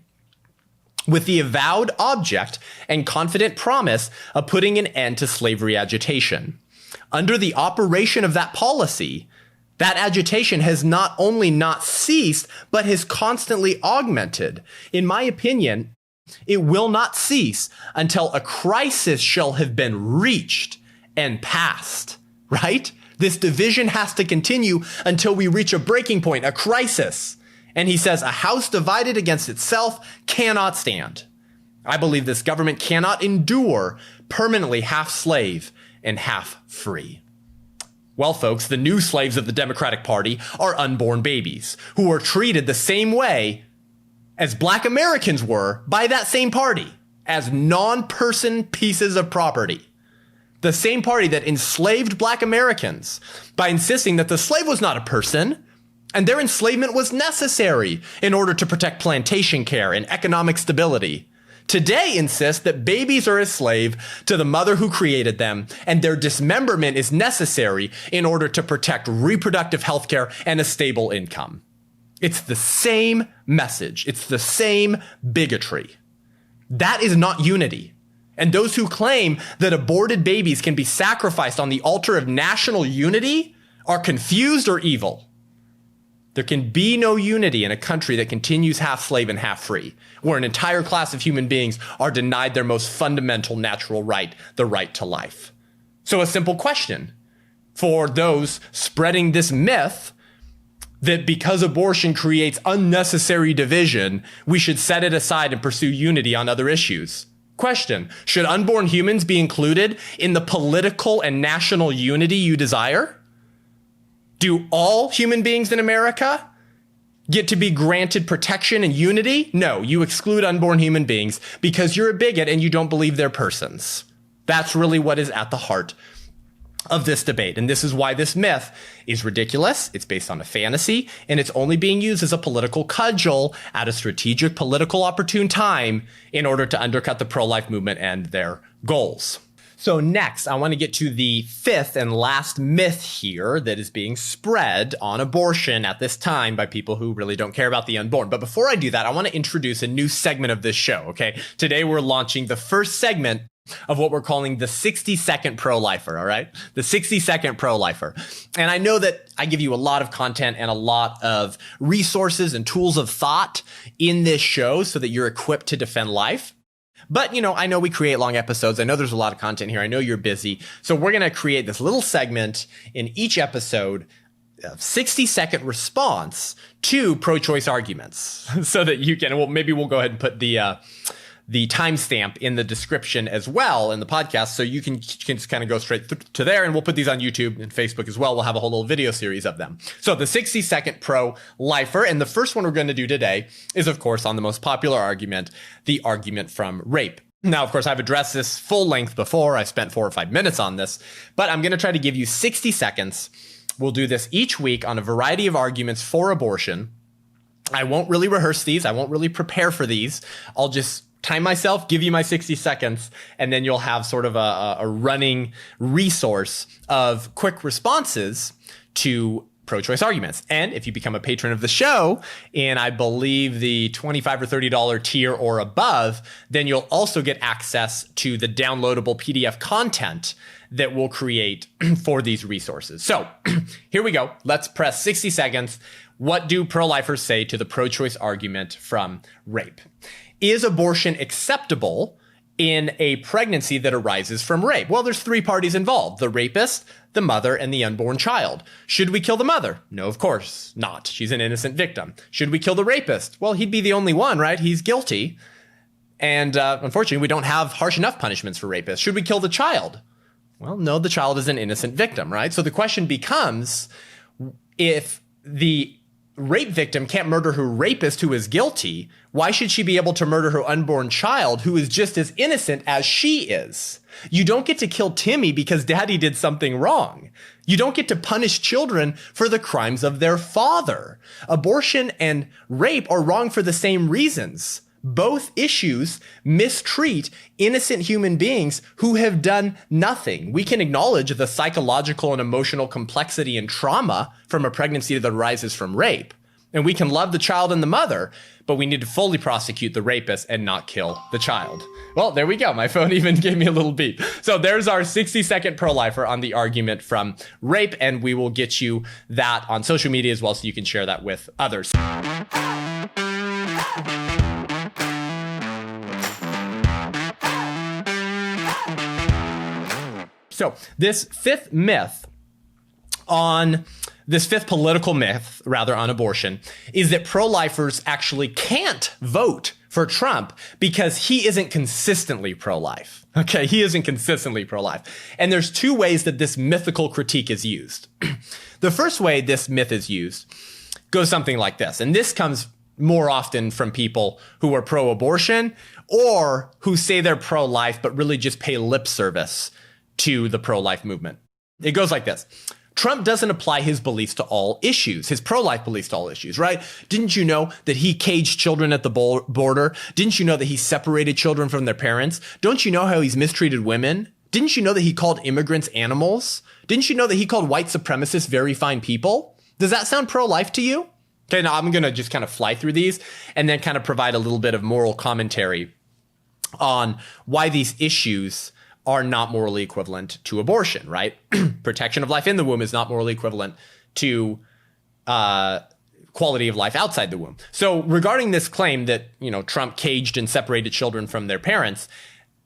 with the avowed object and confident promise of putting an end to slavery agitation. Under the operation of that policy, that agitation has not only not ceased, but has constantly augmented. In my opinion, it will not cease until a crisis shall have been reached and passed," right? This division has to continue until we reach a breaking point, a crisis. And he says, "A house divided against itself cannot stand. I believe this government cannot endure permanently half slave and half free." Well, folks, the new slaves of the Democratic Party are unborn babies who are treated the same way as Black Americans were by that same party, as non-person pieces of property. The same party that enslaved Black Americans by insisting that the slave was not a person, and their enslavement was necessary in order to protect plantation care and economic stability, today insists that babies are a slave to the mother who created them, and their dismemberment is necessary in order to protect reproductive health care and a stable income. It's the same message. It's the same bigotry. That is not unity. And those who claim that aborted babies can be sacrificed on the altar of national unity are confused or evil. There can be no unity in a country that continues half slave and half free, where an entire class of human beings are denied their most fundamental natural right, the right to life. So a simple question for those spreading this myth that because abortion creates unnecessary division, we should set it aside and pursue unity on other issues. Question: should unborn humans be included in the political and national unity you desire? Do all human beings in America get to be granted protection and unity? No, you exclude unborn human beings because you're a bigot and you don't believe they're persons. That's really what is at the heart of this debate. And this is why this myth is ridiculous. It's based on a fantasy, and it's only being used as a political cudgel at a strategic, political, opportune time in order to undercut the pro-life movement and their goals. So next, I want to get to the fifth and last myth here that is being spread on abortion at this time by people who really don't care about the unborn. But before I do that, I want to introduce a new segment of this show, okay? Today, we're launching the first segment of what we're calling the 60-second pro-lifer, all right? The 60-second pro-lifer. And I know that I give you a lot of content and a lot of resources and tools of thought in this show so that you're equipped to defend life. But, I know we create long episodes. I know there's a lot of content here. I know you're busy. So we're going to create this little segment in each episode, a 60-second response to pro-choice arguments so that you can, well, maybe we'll go ahead and put the timestamp in the description as well in the podcast. So you can just kind of go straight to there, and we'll put these on YouTube and Facebook as well. We'll have a whole little video series of them. So the 60-second pro-lifer, and the first one we're going to do today is, of course, on the most popular argument, the argument from rape. Now, of course, I've addressed this full length before. I spent 4 or 5 minutes on this, but I'm going to try to give you 60 seconds. We'll do this each week on a variety of arguments for abortion. I won't really rehearse these. I won't really prepare for these. I'll just time myself, give you my 60 seconds, and then you'll have sort of a running resource of quick responses to pro-choice arguments. And if you become a patron of the show in, I believe, the $25 or $30 tier or above, then you'll also get access to the downloadable PDF content that we'll create for these resources. So here we go. Let's press 60 seconds. What do pro-lifers say to the pro-choice argument from rape? Is abortion acceptable in a pregnancy that arises from rape? Well, there's 3 parties involved: the rapist, the mother, and the unborn child. Should we kill the mother? No, of course not. She's an innocent victim. Should we kill the rapist? Well, he'd be the only one, right? He's guilty. And unfortunately, we don't have harsh enough punishments for rapists. Should we kill the child? Well, no, the child is an innocent victim, right? So the question becomes, if the rape victim can't murder her rapist who is guilty, why should she be able to murder her unborn child who is just as innocent as she is? You don't get to kill Timmy because daddy did something wrong. You don't get to punish children for the crimes of their father. Abortion and rape are wrong for the same reasons. Both issues mistreat innocent human beings who have done nothing. We can acknowledge the psychological and emotional complexity and trauma from a pregnancy that arises from rape. And we can love the child and the mother, but we need to fully prosecute the rapist and not kill the child. Well, there we go. My phone even gave me a little beep. So there's our 60-second pro-lifer on the argument from rape, and we will get you that on social media as well so you can share that with others. So this fifth political myth, rather, on abortion, is that pro-lifers actually can't vote for Trump because he isn't consistently pro-life. Okay, he isn't consistently pro-life. And there's 2 ways that this mythical critique is used. The first way this myth is used goes something like this. And this comes more often from people who are pro-abortion or who say they're pro-life but really just pay lip service to the pro-life movement. It goes like this. Trump doesn't apply his beliefs to all issues, his pro-life beliefs to all issues, right? Didn't you know that he caged children at the border? Didn't you know that he separated children from their parents? Don't you know how he's mistreated women? Didn't you know that he called immigrants animals? Didn't you know that he called white supremacists very fine people? Does that sound pro-life to you? Okay, now I'm going to just kind of fly through these and then kind of provide a little bit of moral commentary on why these issues are not morally equivalent to abortion, right? Protection of life in the womb is not morally equivalent to quality of life outside the womb. So regarding this claim that, Trump caged and separated children from their parents,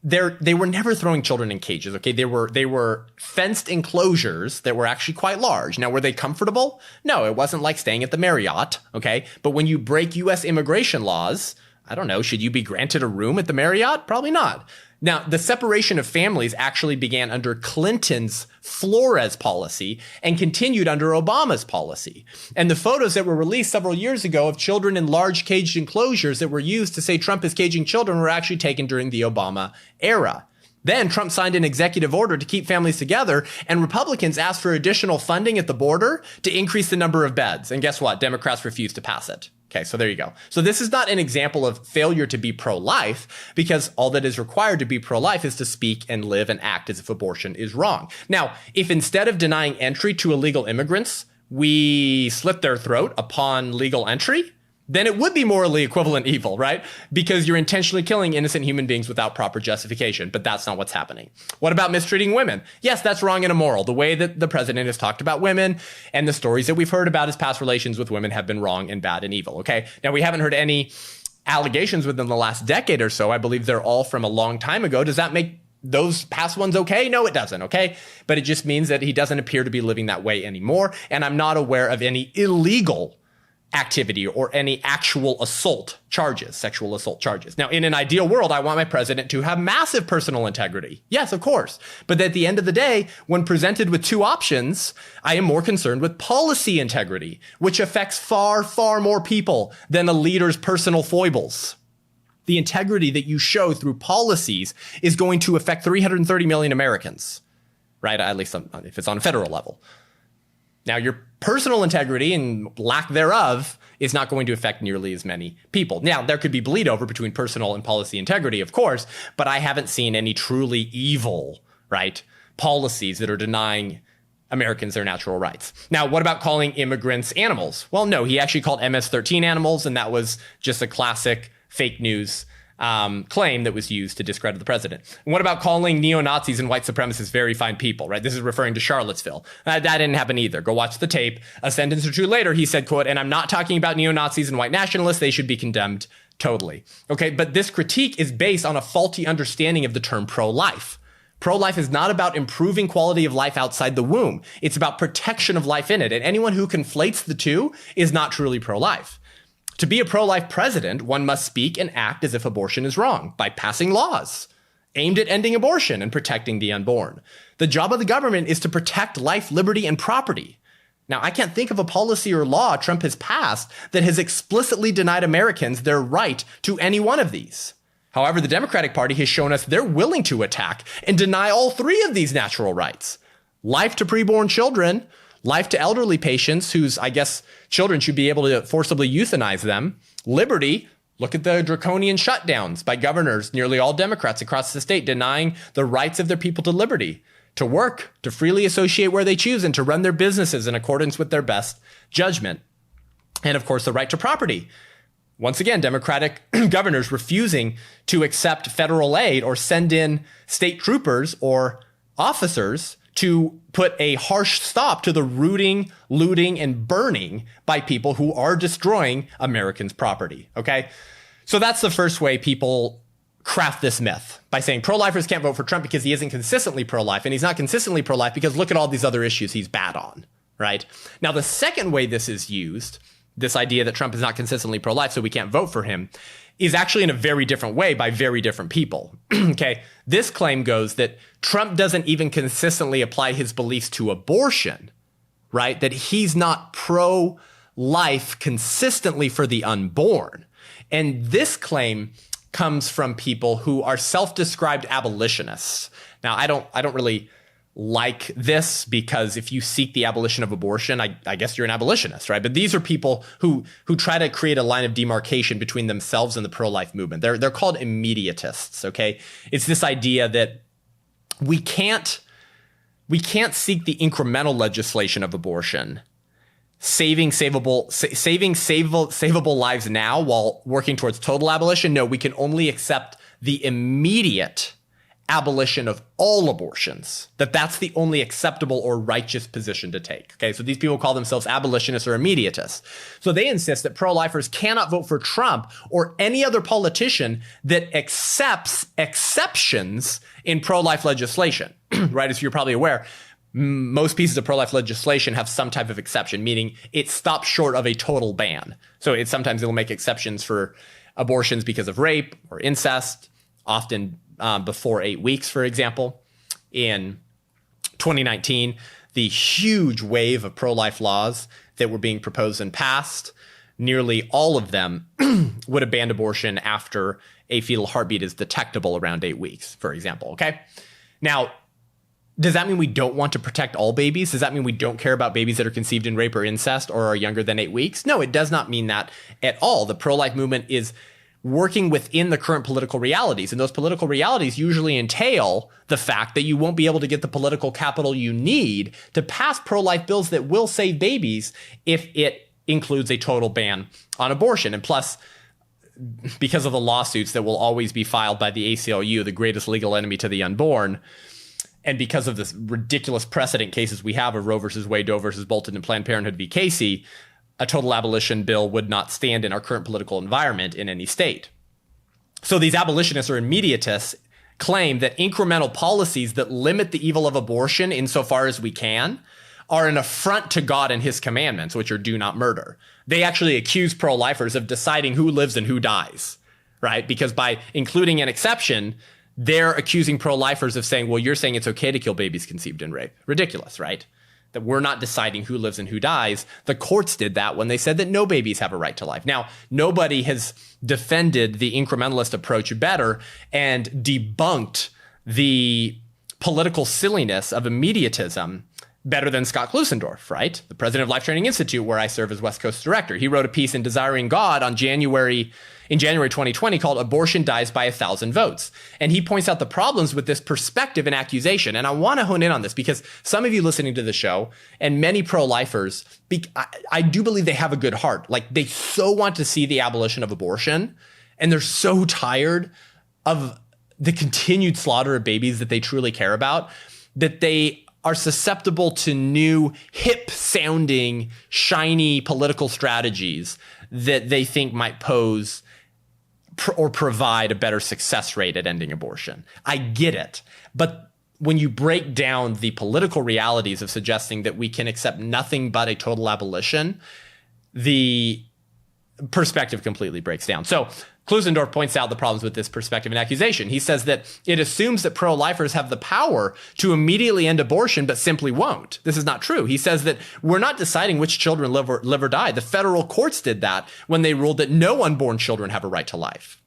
they were never throwing children in cages, okay? They were fenced enclosures that were actually quite large. Now, were they comfortable? No, it wasn't like staying at the Marriott, okay? But when you break U.S. immigration laws, I don't know, should you be granted a room at the Marriott? Probably not. Now, the separation of families actually began under Clinton's Flores policy and continued under Obama's policy. And the photos that were released several years ago of children in large caged enclosures that were used to say Trump is caging children were actually taken during the Obama era. Then Trump signed an executive order to keep families together, and Republicans asked for additional funding at the border to increase the number of beds. And guess what? Democrats refused to pass it. Okay, so there you go. So this is not an example of failure to be pro-life, because all that is required to be pro-life is to speak and live and act as if abortion is wrong. Now, if instead of denying entry to illegal immigrants, we slit their throat upon legal entry, then it would be morally equivalent evil, right? Because you're intentionally killing innocent human beings without proper justification. But that's not what's happening. What about mistreating women? Yes, that's wrong and immoral. The way that the president has talked about women and the stories that we've heard about his past relations with women have been wrong and bad and evil, okay? Now, we haven't heard any allegations within the last decade or so. I believe they're all from a long time ago. Does that make those past ones okay? No, it doesn't, okay? But it just means that he doesn't appear to be living that way anymore. And I'm not aware of any illegal activity or any actual assault charges, sexual assault charges. Now, in an ideal world, I want my president to have massive personal integrity. Yes, of course. But at the end of the day, when presented with two options, I am more concerned with policy integrity, which affects far, far more people than a leader's personal foibles. The integrity that you show through policies is going to affect 330 million Americans, right? At least if it's on a federal level. Now, your personal integrity and lack thereof is not going to affect nearly as many people. Now, there could be bleed over between personal and policy integrity, of course, but I haven't seen any truly evil, right, policies that are denying Americans their natural rights. Now, what about calling immigrants animals? Well, no, he actually called MS-13 animals, and that was just a classic fake news claim that was used to discredit the president. And what about calling neo-Nazis and white supremacists very fine people, right? This is referring to Charlottesville. That didn't happen either. Go watch the tape. A sentence or two later, he said, quote, and I'm not talking about neo-Nazis and white nationalists. They should be condemned totally. Okay, but this critique is based on a faulty understanding of the term pro-life. Pro-life is not about improving quality of life outside the womb. It's about protection of life in it. And anyone who conflates the two is not truly pro-life. To be a pro-life president, one must speak and act as if abortion is wrong by passing laws aimed at ending abortion and protecting the unborn. The job of the government is to protect life, liberty, and property. Now, I can't think of a policy or law Trump has passed that has explicitly denied Americans their right to any one of these. However, the Democratic Party has shown us they're willing to attack and deny all three of these natural rights. Life to preborn children, life to elderly patients whose, I guess, children should be able to forcibly euthanize them. Liberty, look at the draconian shutdowns by governors, nearly all Democrats across the state, denying the rights of their people to liberty, to work, to freely associate where they choose, and to run their businesses in accordance with their best judgment. And of course, the right to property. Once again, Democratic governors refusing to accept federal aid or send in state troopers or officers to put a harsh stop to the looting, and burning by people who are destroying Americans' property, okay? So that's the first way people craft this myth, by saying pro-lifers can't vote for Trump because he isn't consistently pro-life, and he's not consistently pro-life because look at all these other issues he's bad on, right? Now, the second way this is used, this idea that Trump is not consistently pro-life, so we can't vote for him, is actually in a very different way by very different people. Okay, this claim goes that Trump doesn't even consistently apply his beliefs to abortion, right? That he's not pro-life consistently for the unborn. And this claim comes from people who are self-described abolitionists. Now, I don't really like this because if you seek the abolition of abortion, I guess you're an abolitionist, right? But these are people who try to create a line of demarcation between themselves and the pro-life movement. They're called immediatists, okay? It's this idea that we can't seek the incremental legislation of abortion, saving savable lives now while working towards total abolition. No, we can only accept the immediate abolition of all abortions, that's the only acceptable or righteous position to take. Okay, so these people call themselves abolitionists or immediatists. So they insist that pro-lifers cannot vote for Trump or any other politician that accepts exceptions in pro-life legislation, right? As you're probably aware, most pieces of pro-life legislation have some type of exception, meaning it stops short of a total ban. So sometimes it'll make exceptions for abortions because of rape or incest, often before 8 weeks, for example. In 2019, the huge wave of pro-life laws that were being proposed and passed, nearly all of them would have banned abortion after a fetal heartbeat is detectable around 8 weeks, for example. Okay. Now, does that mean we don't want to protect all babies? Does that mean we don't care about babies that are conceived in rape or incest or are younger than 8 weeks? No, it does not mean that at all. The pro-life movement is working within the current political realities. And those political realities usually entail the fact that you won't be able to get the political capital you need to pass pro-life bills that will save babies if it includes a total ban on abortion. And plus, because of the lawsuits that will always be filed by the ACLU, the greatest legal enemy to the unborn, and because of the ridiculous precedent cases we have of Roe versus Wade, Doe versus Bolton, and Planned Parenthood v. Casey, a total abolition bill would not stand in our current political environment in any state. So these abolitionists or immediatists claim that incremental policies that limit the evil of abortion insofar as we can are an affront to God and his commandments, which are do not murder. They actually accuse pro-lifers of deciding who lives and who dies, right? Because by including an exception, they're accusing pro-lifers of saying, well, you're saying it's okay to kill babies conceived in rape. Ridiculous, right? That we're not deciding who lives and who dies. The courts did that when they said that no babies have a right to life. Now, nobody has defended the incrementalist approach better and debunked the political silliness of immediatism better than Scott Klusendorf, right? The president of Life Training Institute, where I serve as West Coast director. He wrote a piece in Desiring God in January 2020 called Abortion Dies by 1,000 Votes. And he points out the problems with this perspective and accusation. And I want to hone in on this because some of you listening to the show and many pro-lifers, I do believe they have a good heart. Like they so want to see the abolition of abortion and they're so tired of the continued slaughter of babies that they truly care about that they are susceptible to new, hip-sounding, shiny political strategies that they think might pose or provide a better success rate at ending abortion. I get it. But when you break down the political realities of suggesting that we can accept nothing but a total abolition, the perspective completely breaks down. So Klusendorf points out the problems with this perspective and accusation. He says that it assumes that pro-lifers have the power to immediately end abortion, but simply won't. This is not true. He says that we're not deciding which children live or die. The federal courts did that when they ruled that no unborn children have a right to life.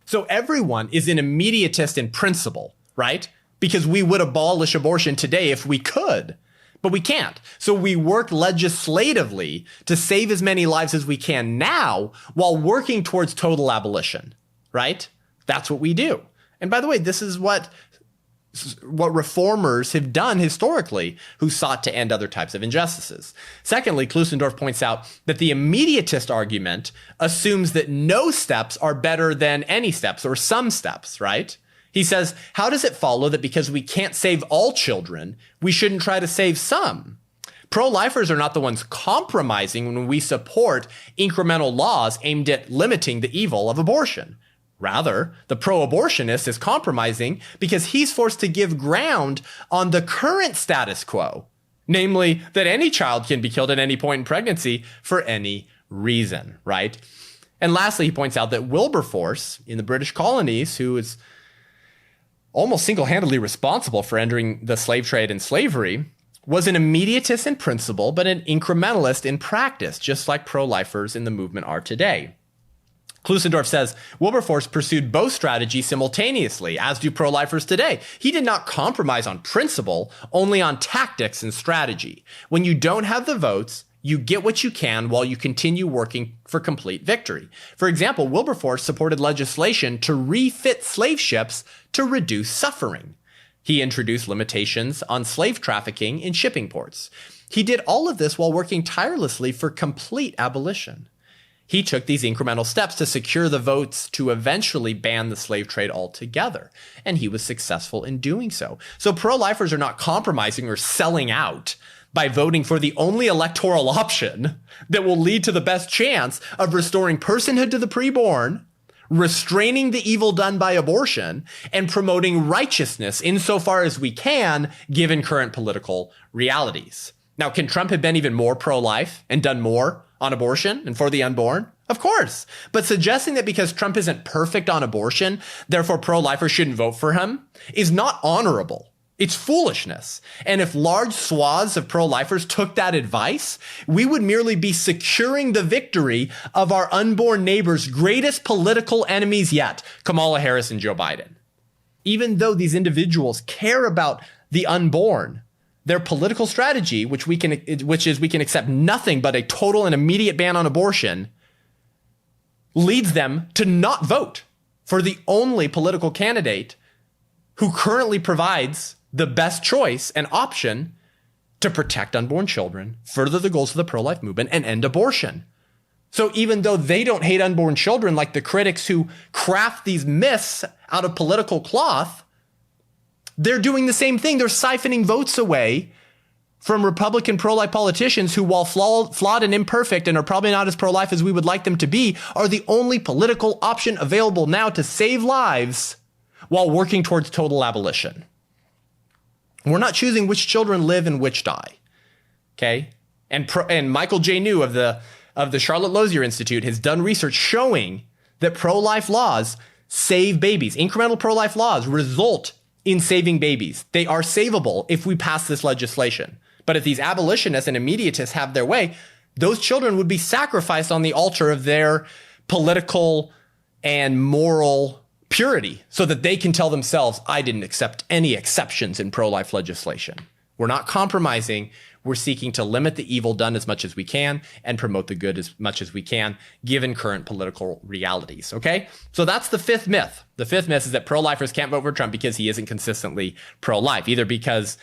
So everyone is an immediatist in principle, right? Because we would abolish abortion today if we could. But we can't. So we work legislatively to save as many lives as we can now while working towards total abolition, right? That's what we do. And by the way, this is what reformers have done historically who sought to end other types of injustices. Secondly, Klusendorf points out that the immediatist argument assumes that no steps are better than any steps or some steps, right? He says, how does it follow that because we can't save all children, we shouldn't try to save some? Pro-lifers are not the ones compromising when we support incremental laws aimed at limiting the evil of abortion. Rather, the pro-abortionist is compromising because he's forced to give ground on the current status quo, namely that any child can be killed at any point in pregnancy for any reason, right? And lastly, he points out that Wilberforce in the British colonies, who is almost single-handedly responsible for ending the slave trade and slavery, was an immediatist in principle, but an incrementalist in practice, just like pro-lifers in the movement are today. Klusendorf says Wilberforce pursued both strategies simultaneously, as do pro-lifers today. He did not compromise on principle, only on tactics and strategy. When you don't have the votes, you get what you can while you continue working for complete victory. For example, Wilberforce supported legislation to refit slave ships to reduce suffering. He introduced limitations on slave trafficking in shipping ports. He did all of this while working tirelessly for complete abolition. He took these incremental steps to secure the votes to eventually ban the slave trade altogether, and he was successful in doing so. So pro-lifers are not compromising or selling out by voting for the only electoral option that will lead to the best chance of restoring personhood to the preborn, restraining the evil done by abortion, and promoting righteousness insofar as we can, given current political realities. Now, can Trump have been even more pro-life and done more on abortion and for the unborn? Of course. But suggesting that because Trump isn't perfect on abortion, therefore pro-lifers shouldn't vote for him is not honorable. It's foolishness. And if large swaths of pro-lifers took that advice, we would merely be securing the victory of our unborn neighbors' greatest political enemies yet, Kamala Harris and Joe Biden. Even though these individuals care about the unborn, their political strategy, which is we can accept nothing but a total and immediate ban on abortion, leads them to not vote for the only political candidate who currently provides the best choice and option to protect unborn children, further the goals of the pro-life movement, and end abortion. So even though they don't hate unborn children like the critics who craft these myths out of political cloth, they're doing the same thing. They're siphoning votes away from Republican pro-life politicians who, while flawed and imperfect and are probably not as pro-life as we would like them to be, are the only political option available now to save lives while working towards total abolition. We're not choosing which children live and which die, okay? And Michael J. New of the Charlotte Lozier Institute has done research showing that pro-life laws save babies. Incremental pro-life laws result in saving babies. They are savable if we pass this legislation. But if these abolitionists and immediatists have their way, those children would be sacrificed on the altar of their political and moral purity so that they can tell themselves, I didn't accept any exceptions in pro-life legislation. We're not compromising. We're seeking to limit the evil done as much as we can and promote the good as much as we can, given current political realities. Okay? So that's the fifth myth. The fifth myth is that pro-lifers can't vote for Trump because he isn't consistently pro-life, either because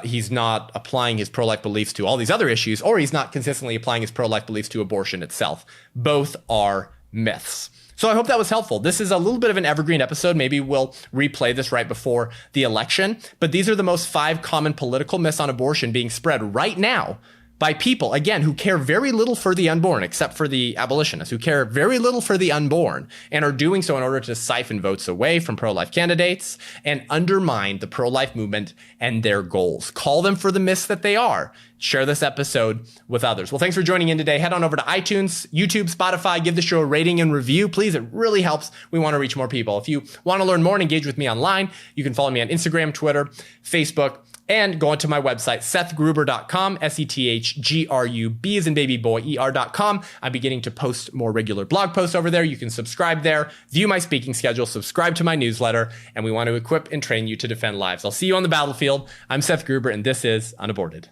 he's not applying his pro-life beliefs to all these other issues, or he's not consistently applying his pro-life beliefs to abortion itself. Both are myths. So I hope that was helpful. This is a little bit of an evergreen episode. Maybe we'll replay this right before the election. But these are the most 5 common political myths on abortion being spread right now by people, again, who care very little for the unborn, except for the abolitionists, who care very little for the unborn and are doing so in order to siphon votes away from pro-life candidates and undermine the pro-life movement and their goals. Call them for the myths that they are. Share this episode with others. Well, thanks for joining in today. Head on over to iTunes, YouTube, Spotify. Give the show a rating and review, please. It really helps. We want to reach more people. If you want to learn more and engage with me online, you can follow me on Instagram, Twitter, Facebook, and go onto my website, sethgruber.com, SETHGRUB as in baby boy, ER.com. I'm beginning to post more regular blog posts over there. You can subscribe there, view my speaking schedule, subscribe to my newsletter, and we want to equip and train you to defend lives. I'll see you on the battlefield. I'm Seth Gruber, and this is Unaborted.